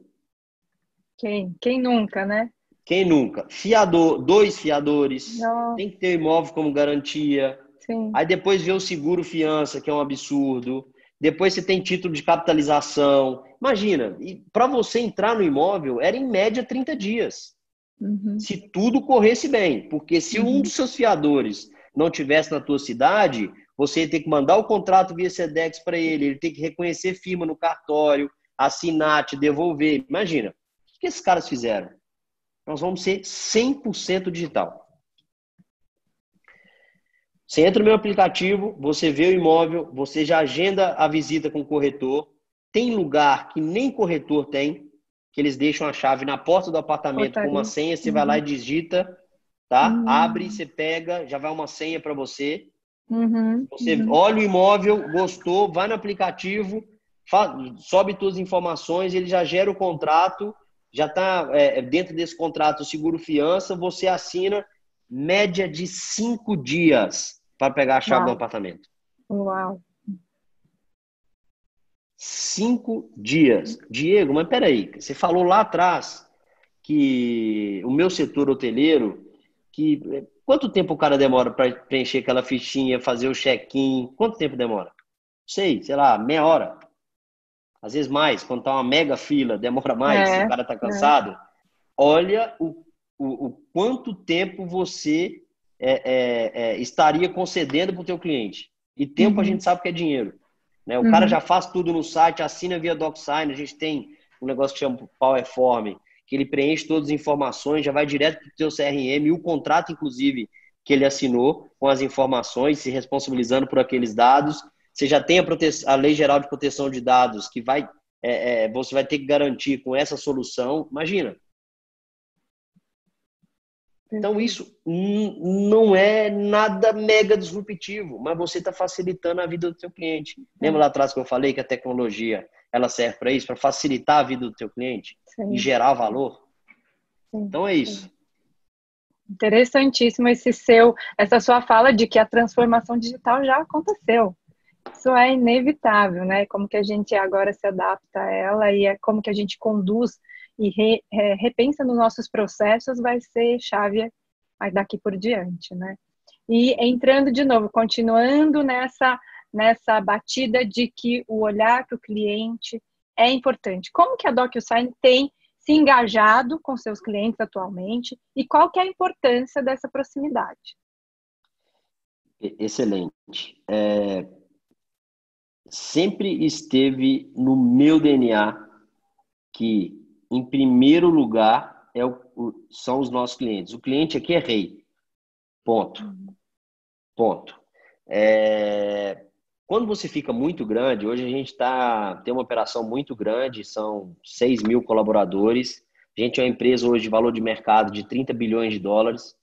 Quem nunca, né? Quem nunca? Fiador, 2 fiadores, Não, tem que ter o imóvel como garantia. sim. Aí depois vê o seguro fiança, que é um absurdo. Depois você tem título de capitalização. Imagina, para você entrar no imóvel era em média 30 dias. Uhum, Se tudo corresse bem. Porque se um uhum. dos seus fiadores não tivesse na tua cidade, você ia ter que mandar o contrato via Sedex para ele tem que reconhecer firma no cartório, assinar, te devolver. Imagina, o que esses caras fizeram? Nós vamos ser 100% digital. Você entra no meu aplicativo, você vê o imóvel, você já agenda a visita com o corretor. Tem lugar que nem corretor tem, que eles deixam a chave na porta do apartamento com uma Portaria. senha, você vai lá e Uhum, digita, tá? Abre, uhum, você pega, já vai uma senha para você. uhum, Você uhum. olha o imóvel, gostou, vai no aplicativo, sobe suas informações, ele já gera o contrato, já está dentro desse contrato o seguro fiança, você assina média de 5 dias para pegar a chave do Uau, apartamento. uau. 5 dias. Diego, mas peraí, você falou lá atrás que o meu setor hoteleiro, quanto tempo o cara demora para preencher aquela fichinha, fazer o check-in? Quanto tempo demora? Sei lá, meia hora. Às vezes mais, quando tá uma mega fila, demora mais, se É, o cara tá é. cansado. Olha o quanto tempo você estaria concedendo para o teu cliente. E tempo a gente Uhum, sabe que é dinheiro. Né? O cara uhum. já faz tudo no site, assina via DocSign, a gente tem um negócio que chama PowerForm, que ele preenche todas as informações, já vai direto para o teu CRM, e o contrato, inclusive, que ele assinou com as informações, se responsabilizando por aqueles dados. Você já tem a Lei Geral de Proteção de Dados, que você vai ter que garantir com essa solução. Imagina. Então, Perfeito. isso não é nada mega disruptivo, mas você está facilitando a vida do teu cliente. Lembra É, lá atrás que eu falei que a tecnologia ela serve para isso, para facilitar a vida do teu cliente e sim, gerar valor? sim, Então, é sim. isso. Interessantíssimo essa sua fala de que a transformação digital já aconteceu. Isso é inevitável, né? Como que a gente agora se adapta a ela e como que a gente conduz e repensa nos nossos processos vai ser chave daqui por diante, né? E entrando de novo, continuando nessa batida de que o olhar para o cliente é importante. Como que a DocuSign tem se engajado com seus clientes atualmente e qual que é a importância dessa proximidade? Excelente. Sempre esteve no meu DNA que, em primeiro lugar, são os nossos clientes. O cliente aqui é rei. Ponto. Uhum. Ponto. Quando você fica muito grande, hoje a gente tem uma operação muito grande, são 6 mil colaboradores. A gente é uma empresa hoje de valor de mercado de 30 bilhões de dólares,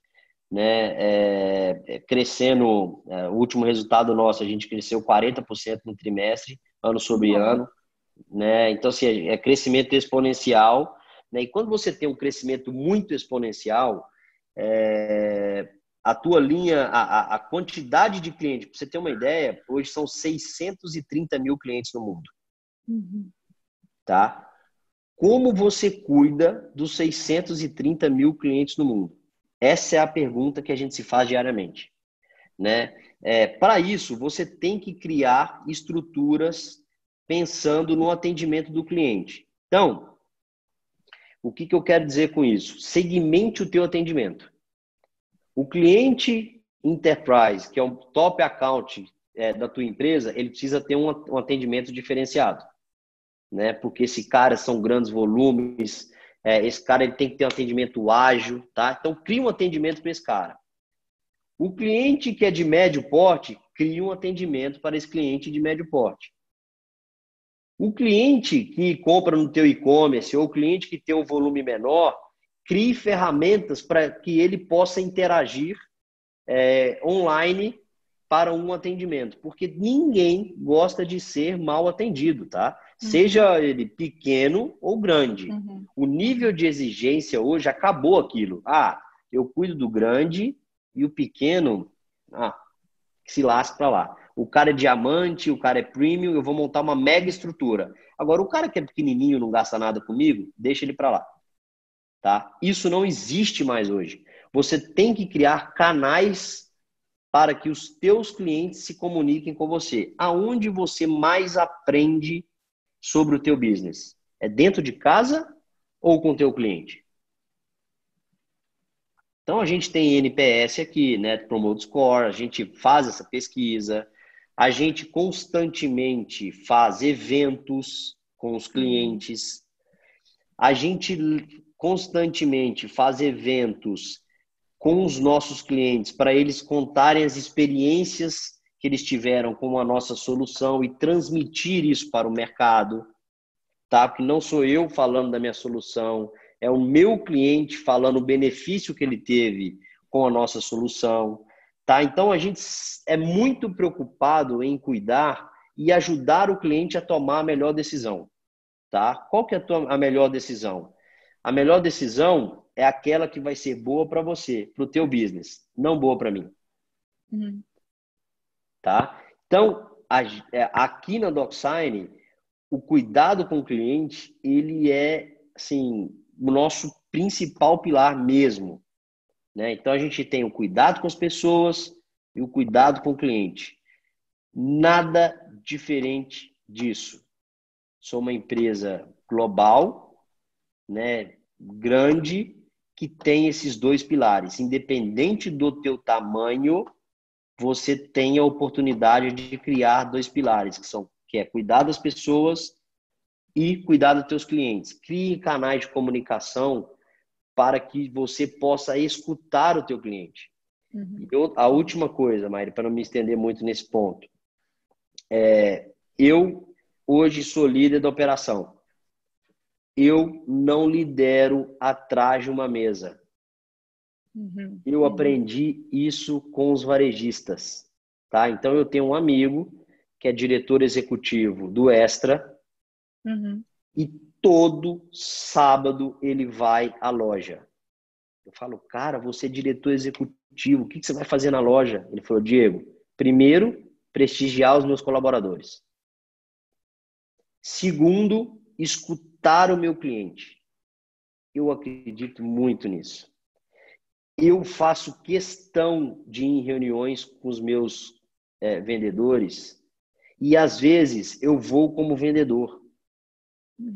né? Crescendo, o último resultado nosso, a gente cresceu 40% no trimestre, ano sobre Uau. ano, né? Então, assim, é crescimento exponencial, né? E quando você tem um crescimento muito exponencial, a tua linha, a quantidade de clientes, para você ter uma ideia, hoje são 630 mil clientes no mundo, Uhum. tá? Como você cuida dos 630 mil clientes no mundo? Essa é a pergunta que a gente se faz diariamente, né? Para isso, você tem que criar estruturas pensando no atendimento do cliente. Então, o que eu quero dizer com isso? Segmente o teu atendimento. O cliente enterprise, que é um top account da tua empresa, ele precisa ter um atendimento diferenciado, né? Porque esse cara são grandes volumes, esse cara ele tem que ter um atendimento ágil, tá? Então, cria um atendimento para esse cara. O cliente que é de médio porte, cria um atendimento para esse cliente de médio porte. O cliente que compra no teu e-commerce ou o cliente que tem um volume menor, crie ferramentas para que ele possa interagir online para um atendimento, porque ninguém gosta de ser mal atendido, tá? Uhum. Seja ele pequeno ou grande. Uhum. O nível de exigência hoje acabou aquilo. Ah, Eu cuido do grande e o pequeno, que se lasque para lá. O cara é diamante, o cara é premium, eu vou montar uma mega estrutura. Agora, o cara que é pequenininho, não gasta nada comigo, deixa ele para lá. Tá? Isso não existe mais hoje. Você tem que criar canais para que os teus clientes se comuniquem com você. Aonde você mais aprende sobre o teu business? É dentro de casa ou com o teu cliente? Então, a gente tem NPS aqui, Net Promoter Score, a gente faz essa pesquisa, a gente constantemente faz eventos com os clientes, a gente constantemente faz eventos com os nossos clientes para eles contarem as experiências que eles tiveram com a nossa solução e transmitir isso para o mercado, tá? Porque não sou eu falando da minha solução, é o meu cliente falando o benefício que ele teve com a nossa solução, tá? Então, a gente é muito preocupado em cuidar e ajudar o cliente a tomar a melhor decisão, tá? Qual que é a melhor decisão? A melhor decisão é aquela que vai ser boa para você, para o teu business, não boa para mim. Tá? Então, aqui na DocSign, o cuidado com o cliente, ele é, assim, o nosso principal pilar mesmo, né? Então, a gente tem o cuidado com as pessoas e o cuidado com o cliente. Nada diferente disso. Sou uma empresa global, né, grande, que tem esses dois pilares. Independente do teu tamanho, você tem a oportunidade de criar dois pilares, que é cuidar das pessoas e cuidar dos teus clientes. Crie canais de comunicação para que você possa escutar o teu cliente. A última coisa, Maíra, para não me estender muito nesse ponto, eu hoje sou líder da operação. Eu não lidero atrás de uma mesa. Eu aprendi isso com os varejistas, tá? Então, eu tenho um amigo que é diretor executivo do Extra e todo sábado ele vai à loja. Eu falo, cara, você é diretor executivo, o que você vai fazer na loja? Ele falou, Diego, primeiro, prestigiar os meus colaboradores. Segundo, escutar o meu cliente. Eu acredito muito nisso. Eu faço questão de ir em reuniões com os meus vendedores e, às vezes, eu vou como vendedor.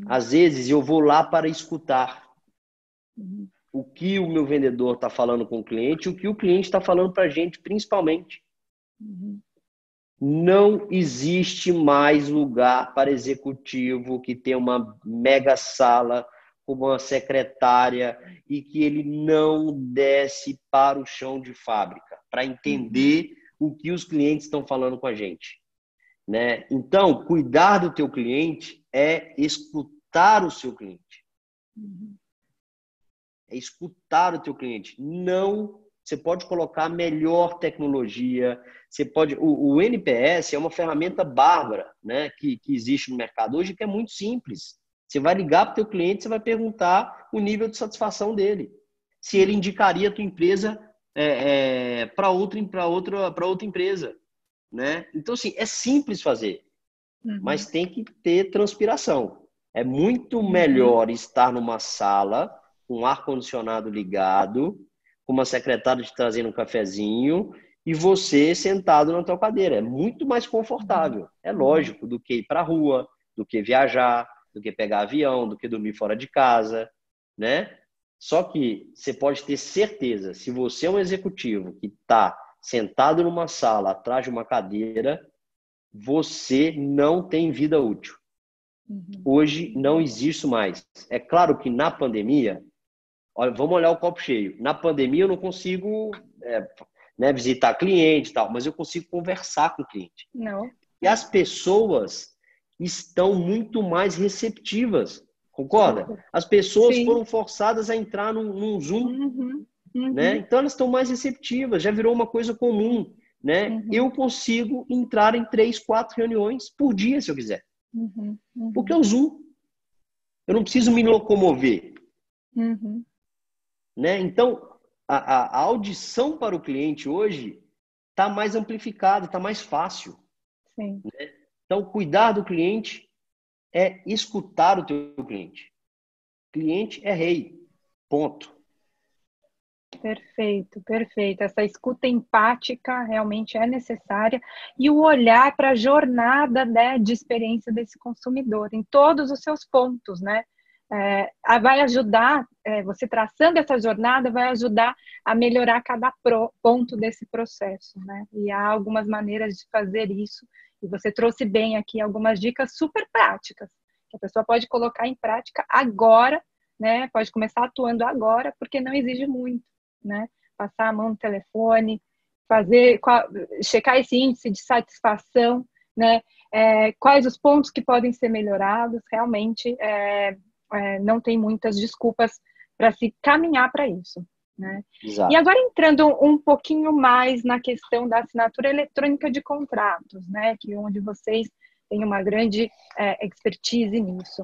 Às vezes, eu vou lá para escutar o que o meu vendedor está falando com o cliente e o que o cliente está falando para a gente, principalmente. Não existe mais lugar para executivo que tem uma mega sala com uma secretária e que ele não desce para o chão de fábrica para entender o que os clientes estão falando com a gente, né? Então, cuidar do teu cliente é escutar o seu cliente. É escutar o teu cliente. Não, você pode colocar a melhor tecnologia, você pode. O NPS é uma ferramenta bárbara, né, que existe no mercado hoje, que é muito simples. Você vai ligar para o teu cliente, você vai perguntar o nível de satisfação dele. Se ele indicaria a tua empresa para outra empresa, né? Então, assim, é simples fazer, mas tem que ter transpiração. É muito melhor estar numa sala com ar-condicionado ligado, com uma secretária te trazendo um cafezinho e você sentado na tua cadeira. É muito mais confortável. É lógico, do que ir para a rua, do que viajar, do que pegar avião, do que dormir fora de casa, né? Só que você pode ter certeza, se você é um executivo que está sentado numa sala atrás de uma cadeira, você não tem vida útil. Hoje não existe mais. É claro que na pandemia, olha, vamos olhar o copo cheio. Na pandemia eu não consigo visitar cliente e tal, mas eu consigo conversar com o cliente. Não. E as pessoas estão muito mais receptivas, concorda? As pessoas foram forçadas a entrar num Zoom, né? Então elas estão mais receptivas, já virou uma coisa comum, né? Eu consigo entrar em 3, 4 reuniões por dia, se eu quiser. Porque é o Zoom. Eu não preciso me locomover. Né? Então, a audição para o cliente hoje está mais amplificada, está mais fácil. Sim. Né? Então, cuidar do cliente é escutar o teu cliente. Cliente é rei. Ponto. Perfeito, perfeito. Essa escuta empática realmente é necessária e o olhar para a jornada, né, de experiência desse consumidor em todos os seus pontos, né? Vai ajudar, você traçando essa jornada, vai ajudar a melhorar cada ponto desse processo, né? E há algumas maneiras de fazer isso, e você trouxe bem aqui algumas dicas super práticas, que a pessoa pode colocar em prática agora, né? Pode começar atuando agora, porque não exige muito, né? Passar a mão no telefone, checar esse índice de satisfação, né? Quais os pontos que podem ser melhorados, realmente não tem muitas desculpas para se caminhar para isso, né? Exato. E agora entrando um pouquinho mais na questão da assinatura eletrônica de contratos, né? Que onde vocês têm uma grande expertise nisso.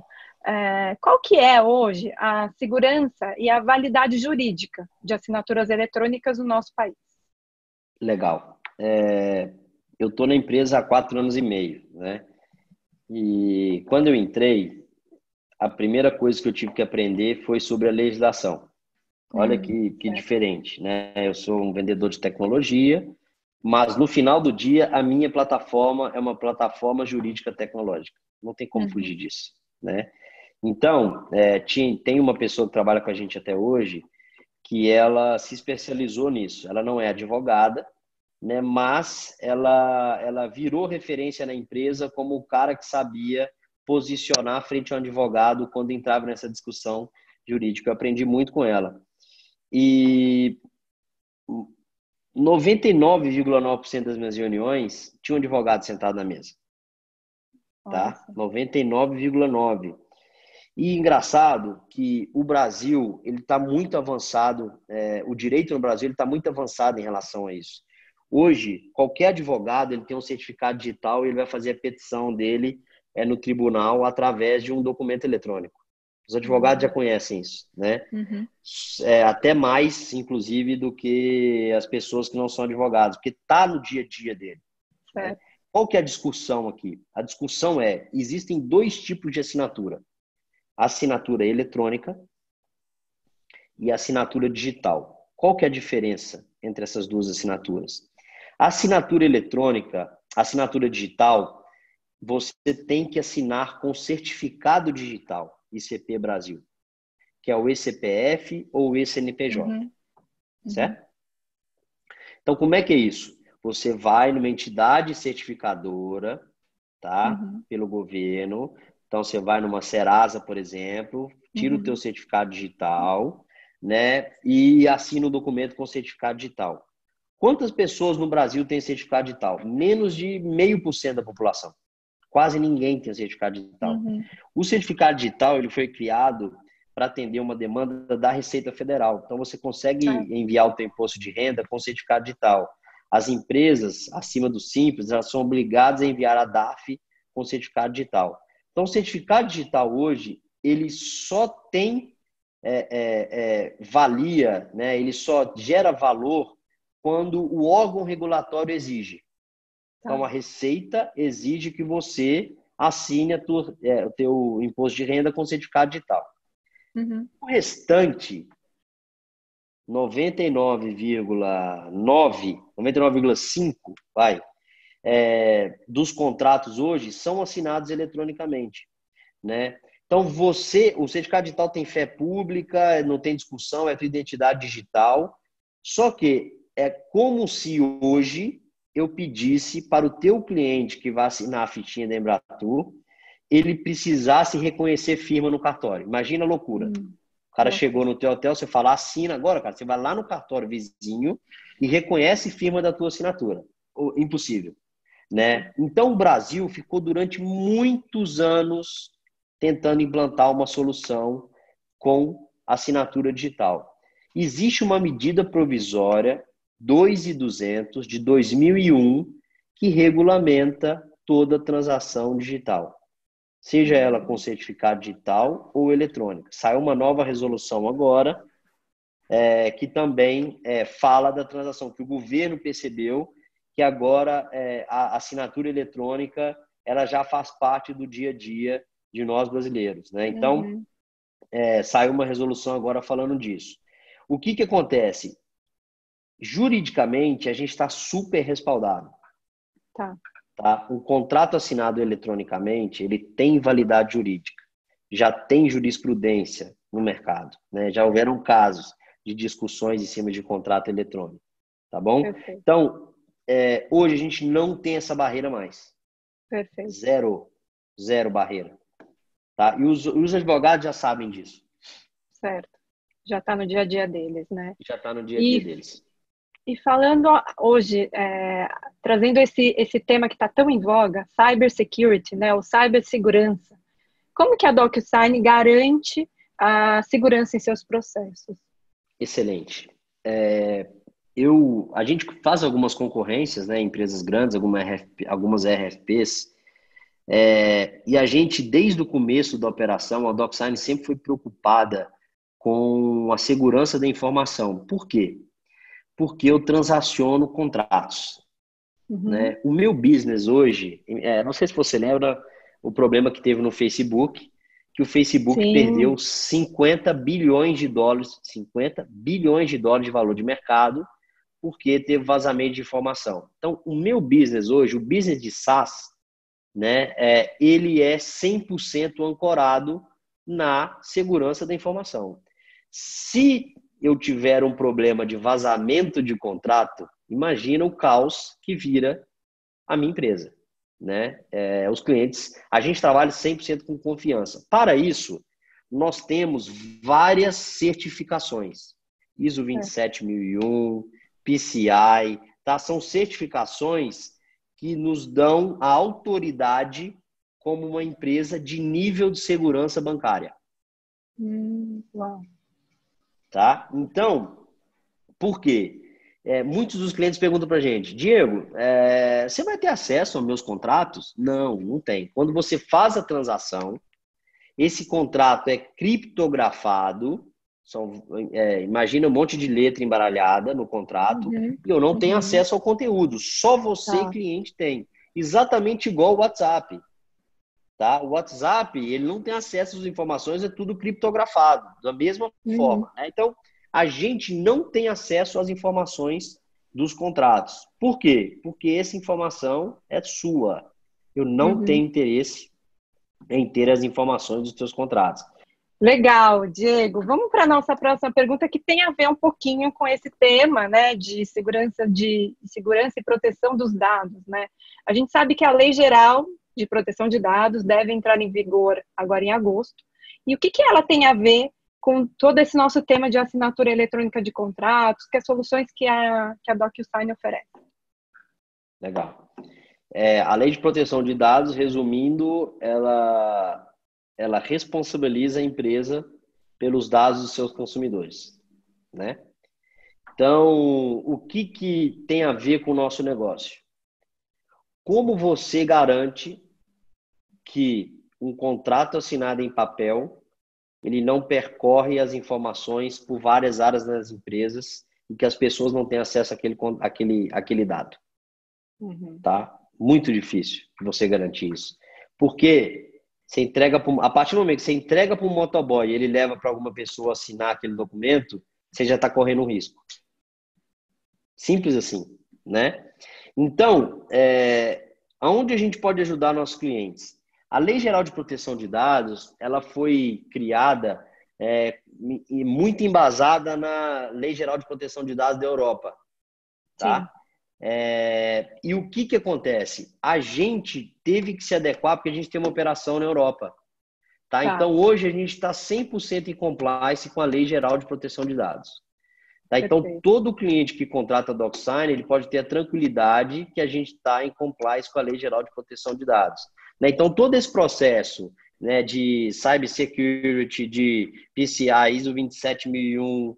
Qual que é hoje a segurança e a validade jurídica de assinaturas eletrônicas no nosso país? Legal. Eu estou na empresa há 4 anos e meio, né? E quando eu entrei, a primeira coisa que eu tive que aprender foi sobre a legislação. Olha que diferente, né? Eu sou um vendedor de tecnologia, mas no final do dia, a minha plataforma é uma plataforma jurídica tecnológica. Não tem como fugir disso, né? Então, tem uma pessoa que trabalha com a gente até hoje que ela se especializou nisso. Ela não é advogada, né? Mas ela virou referência na empresa como o cara que sabia posicionar frente ao advogado quando entrava nessa discussão jurídica. Eu aprendi muito com ela. E 99,9% das minhas reuniões tinha um advogado sentado na mesa. Tá? 99,9%. E engraçado que o Brasil ele está muito avançado, o direito no Brasil está muito avançado em relação a isso. Hoje, qualquer advogado ele tem um certificado digital e ele vai fazer a petição dele no tribunal através de um documento eletrônico. Os advogados já conhecem isso, né? Até mais, inclusive, do que as pessoas que não são advogados, porque está no dia a dia dele. Né? Qual que é a discussão aqui? A discussão existem 2 tipos de assinatura. A assinatura eletrônica e a assinatura digital. Qual que é a diferença entre essas 2 assinaturas? A assinatura eletrônica, a assinatura digital, você tem que assinar com certificado digital, ICP Brasil, que é o eCPF ou o eCNPJ, certo? Então, como é que é isso? Você vai numa entidade certificadora, tá? Pelo governo. Então, você vai numa Serasa, por exemplo, tira o teu certificado digital, né? E assina o documento com certificado digital. Quantas pessoas no Brasil têm certificado digital? Menos de 0,5% da população. Quase ninguém tem certificado digital. O certificado digital ele foi criado para atender uma demanda da Receita Federal. Então, você consegue enviar o teu imposto de renda com certificado digital. As empresas, acima do Simples, elas são obrigadas a enviar a DARF com certificado digital. Então, o certificado digital hoje, ele só tem valia, né? Ele só gera valor quando o órgão regulatório exige. Então, a Receita exige que você assine o teu imposto de renda com certificado digital. O restante, 99,9, 99,5, dos contratos hoje são assinados eletronicamente, né? Então, o certificado digital tem fé pública, não tem discussão, é tua identidade digital. Só que é como se hoje eu pedisse para o teu cliente que vai assinar a fichinha da Embratur, ele precisasse reconhecer firma no cartório. Imagina a loucura. O cara chegou no teu hotel, você fala, assina agora, cara. Você vai lá no cartório vizinho e reconhece firma da tua assinatura. Impossível, né? Então, o Brasil ficou durante muitos anos tentando implantar uma solução com assinatura digital. Existe uma medida provisória 2.200 de 2001 que regulamenta toda transação digital, seja ela com certificado digital ou eletrônica. Saiu uma nova resolução agora que também fala da transação, que o governo percebeu que agora a assinatura eletrônica ela já faz parte do dia a dia de nós brasileiros, né? Então, saiu uma resolução agora falando disso. O que acontece? Juridicamente, a gente está super respaldado. Tá? Um contrato assinado eletronicamente, ele tem validade jurídica, já tem jurisprudência no mercado, né? Já houveram casos de discussões em cima de contrato eletrônico, tá bom? Perfeito. Então, hoje a gente não tem essa barreira mais. Perfeito. Zero barreira. Tá? E os advogados já sabem disso. Certo. Já está no dia a dia deles, né? Já está no dia a dia deles. E falando hoje, trazendo esse tema que está tão em voga, cybersecurity, né, ou cibersegurança, como que a DocuSign garante a segurança em seus processos? Excelente. A gente faz algumas concorrências, né, empresas grandes, algumas RFPs, e a gente, desde o começo da operação, a DocuSign sempre foi preocupada com a segurança da informação. Por quê? Porque eu transaciono contratos. Né? O meu business hoje, não sei se você lembra o problema que teve no Facebook, que o Facebook Sim. perdeu 50 bilhões de dólares de valor de mercado, porque teve vazamento de informação. Então, o meu business hoje, o business de SaaS, né, ele é 100% ancorado na segurança da informação. Se eu tiver um problema de vazamento de contrato, imagina o caos que vira a minha empresa, né? Os clientes, a gente trabalha 100% com confiança. Para isso, nós temos várias certificações. ISO 27001, PCI, tá? São certificações que nos dão a autoridade como uma empresa de nível de segurança bancária. Uau. Tá? Então, por quê? Muitos dos clientes perguntam para a gente, Diego, você vai ter acesso aos meus contratos? Não, não tem. Quando você faz a transação, esse contrato é criptografado, imagina um monte de letra embaralhada no contrato, e eu não tenho acesso ao conteúdo, só você, cliente, tem. Exatamente igual o WhatsApp. Tá? O WhatsApp, ele não tem acesso às informações, é tudo criptografado, da mesma forma. Né? Então, a gente não tem acesso às informações dos contratos. Por quê? Porque essa informação é sua. Eu não tenho interesse em ter as informações dos seus contratos. Legal, Diego. Vamos para a nossa próxima pergunta, que tem a ver um pouquinho com esse tema, né, de segurança e proteção dos dados, né? A gente sabe que a Lei Geral de Proteção de Dados deve entrar em vigor agora em agosto. E o que ela tem a ver com todo esse nosso tema de assinatura eletrônica de contratos, que as soluções que a DocuSign oferece? Legal. A Lei de Proteção de Dados, resumindo, ela responsabiliza a empresa pelos dados dos seus consumidores, né? Então, o que tem a ver com o nosso negócio? Como você garante que um contrato assinado em papel, ele não percorre as informações por várias áreas das empresas e que as pessoas não têm acesso àquele dado? Tá? Muito difícil você garantir isso. Porque você entrega a partir do momento que você entrega para um motoboy e ele leva para alguma pessoa assinar aquele documento, você já está correndo um risco. Simples assim, né? Então, aonde a gente pode ajudar nossos clientes? A Lei Geral de Proteção de Dados, ela foi criada e muito embasada na Lei Geral de Proteção de Dados da Europa, tá? E o que acontece? A gente teve que se adequar porque a gente tem uma operação na Europa. Tá? Então, hoje a gente está 100% em compliance com a Lei Geral de Proteção de Dados. Tá? Então, todo cliente que contrata a DocuSign, ele pode ter a tranquilidade que a gente está em compliance com a Lei Geral de Proteção de Dados. Né? Então, todo esse processo, né, de cybersecurity, de PCI, ISO 27001,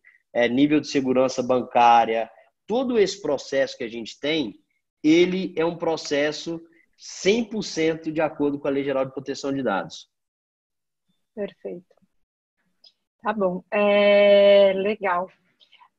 nível de segurança bancária, todo esse processo que a gente tem, ele é um processo 100% de acordo com a Lei Geral de Proteção de Dados. Perfeito. Tá bom. Legal.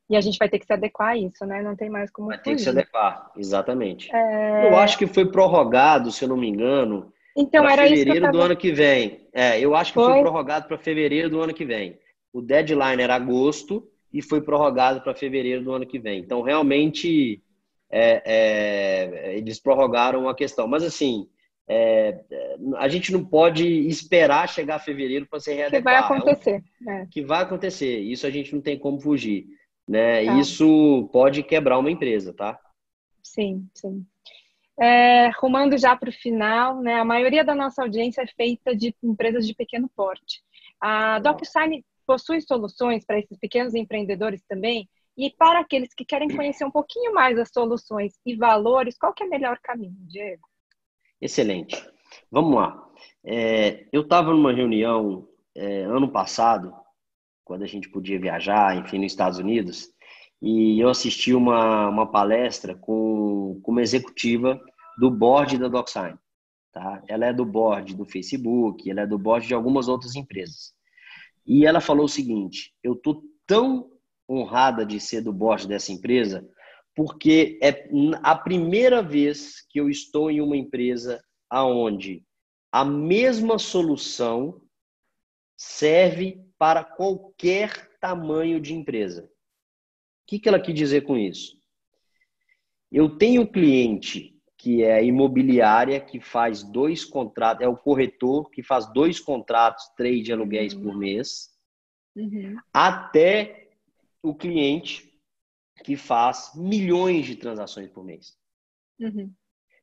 E a gente vai ter que se adequar a isso, né? Não tem mais como Vai ter que se fugir. adequar, exatamente. Eu É, acho que foi prorrogado, se eu não me engano, Então, para era isso que eu fevereiro do estava... ano que vem. Eu acho que foi Foi? prorrogado para fevereiro do ano que vem. O deadline era agosto e foi prorrogado para fevereiro do ano que vem. Então, realmente, eles prorrogaram a questão. Mas, assim, a gente não pode esperar chegar a fevereiro para se Que vai readequar. É o acontecer. É, que vai acontecer. Isso a gente não tem como fugir, né? tá. Isso pode quebrar uma empresa, tá? Sim, sim. Rumando já para o final, né? A maioria da nossa audiência é feita de empresas de pequeno porte. A Legal. DocuSign possui soluções para esses pequenos empreendedores também? E para aqueles que querem conhecer um pouquinho mais as soluções e valores, qual que é o melhor caminho, Diego? Excelente. Vamos lá. Eu estava numa reunião ano passado, quando a gente podia viajar, enfim, nos Estados Unidos, e eu assisti uma palestra com uma executiva do board da DocSign. Tá? Ela é do board do Facebook, ela é do board de algumas outras empresas. E ela falou o seguinte: eu estou tão honrada de ser do board dessa empresa, porque é a primeira vez que eu estou em uma empresa aonde a mesma solução serve para qualquer tamanho de empresa. O que ela quis dizer com isso? Eu tenho cliente que é a imobiliária, que faz 2 contratos, é o corretor que faz 2 contratos, 3 de aluguéis por mês, até o cliente que faz milhões de transações por mês.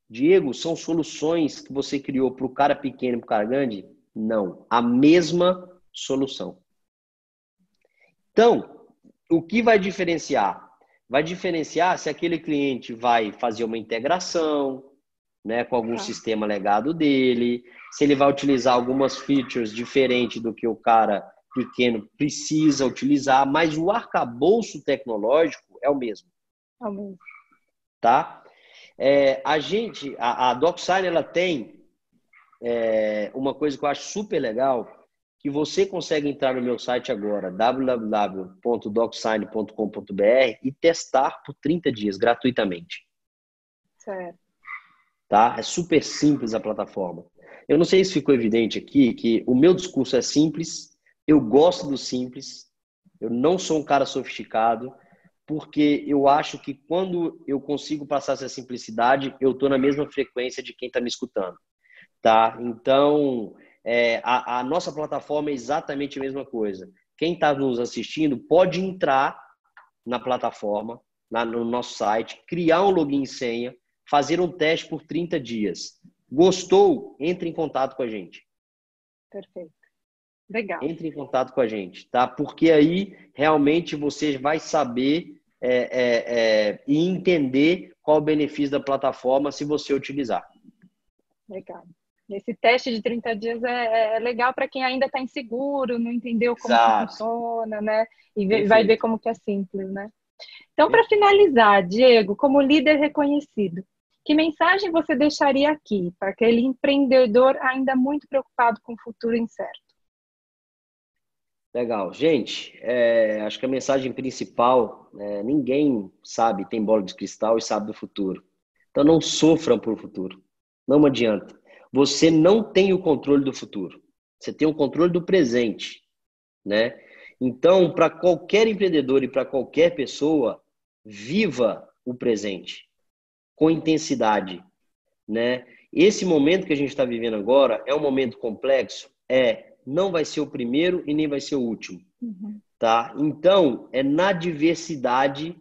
Diego, são soluções que você criou para o cara pequeno e para o cara grande? Não. A mesma solução. Então, o que vai diferenciar? Vai diferenciar se aquele cliente vai fazer uma integração, né, com algum sistema legado dele, se ele vai utilizar algumas features diferentes do que o cara pequeno precisa utilizar, mas o arcabouço tecnológico é o mesmo. É o mesmo. Tá? A DocSign, ela tem uma coisa que eu acho super legal, que você consegue entrar no meu site agora, www.docsign.com.br, e testar por 30 dias gratuitamente. Certo. Tá? É super simples a plataforma. Eu não sei se ficou evidente aqui que o meu discurso é simples, eu gosto do simples, eu não sou um cara sofisticado, porque eu acho que quando eu consigo passar essa simplicidade, eu estou na mesma frequência de quem está me escutando. Tá? Então, a nossa plataforma é exatamente a mesma coisa. Quem está nos assistindo pode entrar na plataforma, no nosso site, criar um login e senha, fazer um teste por 30 dias. Gostou? Entre em contato com a gente. Perfeito. Legal. Entre em contato com a gente, tá? Porque aí realmente você vai saber e entender qual o benefício da plataforma se você utilizar. Legal. Esse teste de 30 dias é legal para quem ainda está inseguro, não entendeu como que Exato. funciona, né? E vai ver Perfeito. como que é simples, né? Então, para finalizar, Diego, como líder reconhecido, que mensagem você deixaria aqui para aquele empreendedor ainda muito preocupado com o futuro incerto? Legal. Gente, acho que a mensagem principal, ninguém sabe, tem bola de cristal e sabe do futuro. Então não sofram por futuro. Não adianta. Você não tem o controle do futuro. Você tem o controle do presente, né? Então, para qualquer empreendedor e para qualquer pessoa, viva o presente com intensidade, né? Esse momento que a gente está vivendo agora é um momento complexo? Não vai ser o primeiro e nem vai ser o último, tá? Então, é na diversidade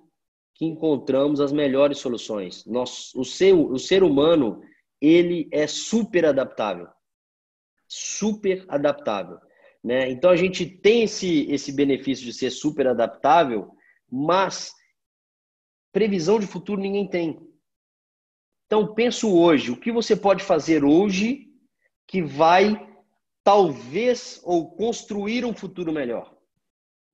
que encontramos as melhores soluções. O ser humano, ele é super adaptável, né? Então, a gente tem esse benefício de ser super adaptável, mas previsão de futuro ninguém tem. Então, penso hoje, o que você pode fazer hoje que vai talvez ou construir um futuro melhor.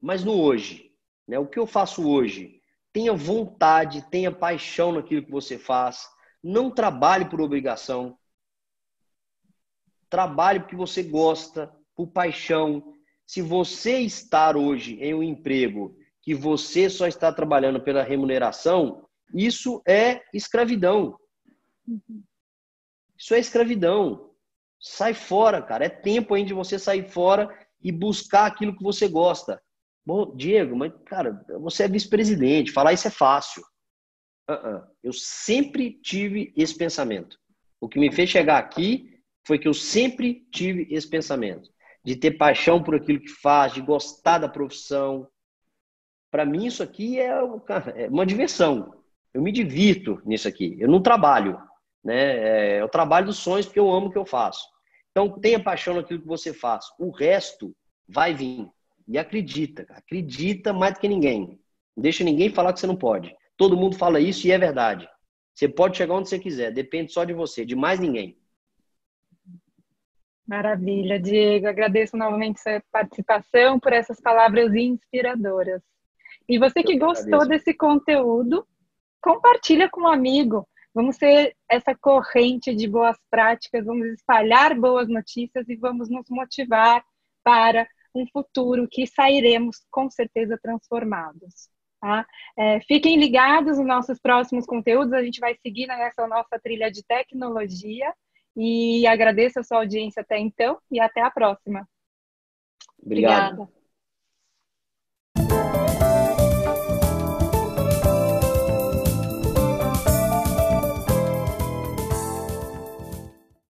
Mas no hoje, né? O que eu faço hoje? Tenha vontade, tenha paixão naquilo que você faz. Não trabalhe por obrigação. Trabalhe porque você gosta, por paixão. Se você estar hoje em um emprego que você só está trabalhando pela remuneração, isso é escravidão. Isso é escravidão. Sai fora, cara. É tempo ainda de você sair fora e buscar aquilo que você gosta. Bom, Diego, mas, cara, você é vice-presidente. Falar isso é fácil. Eu sempre tive esse pensamento. O que me fez chegar aqui foi que eu sempre tive esse pensamento. De ter paixão por aquilo que faz, de gostar da profissão. Para mim, isso aqui é uma diversão. Eu me divirto nisso aqui. Eu não trabalho, né? Eu trabalho dos sonhos porque eu amo o que eu faço. Então, tenha paixão naquilo que você faz. O resto vai vir. E acredita, cara. Acredita mais do que ninguém. Não deixa ninguém falar que você não pode. Todo mundo fala isso e é verdade. Você pode chegar onde você quiser. Depende só de você, de mais ninguém. Maravilha, Diego. Agradeço novamente sua participação, por essas palavras inspiradoras. E você que gostou desse conteúdo, compartilha com um amigo. Vamos ser essa corrente de boas práticas, vamos espalhar boas notícias e vamos nos motivar para um futuro que sairemos com certeza transformados. Tá? Fiquem ligados nos nossos próximos conteúdos, a gente vai seguir nessa nossa trilha de tecnologia e agradeço a sua audiência até então e até a próxima. Obrigado. Obrigada.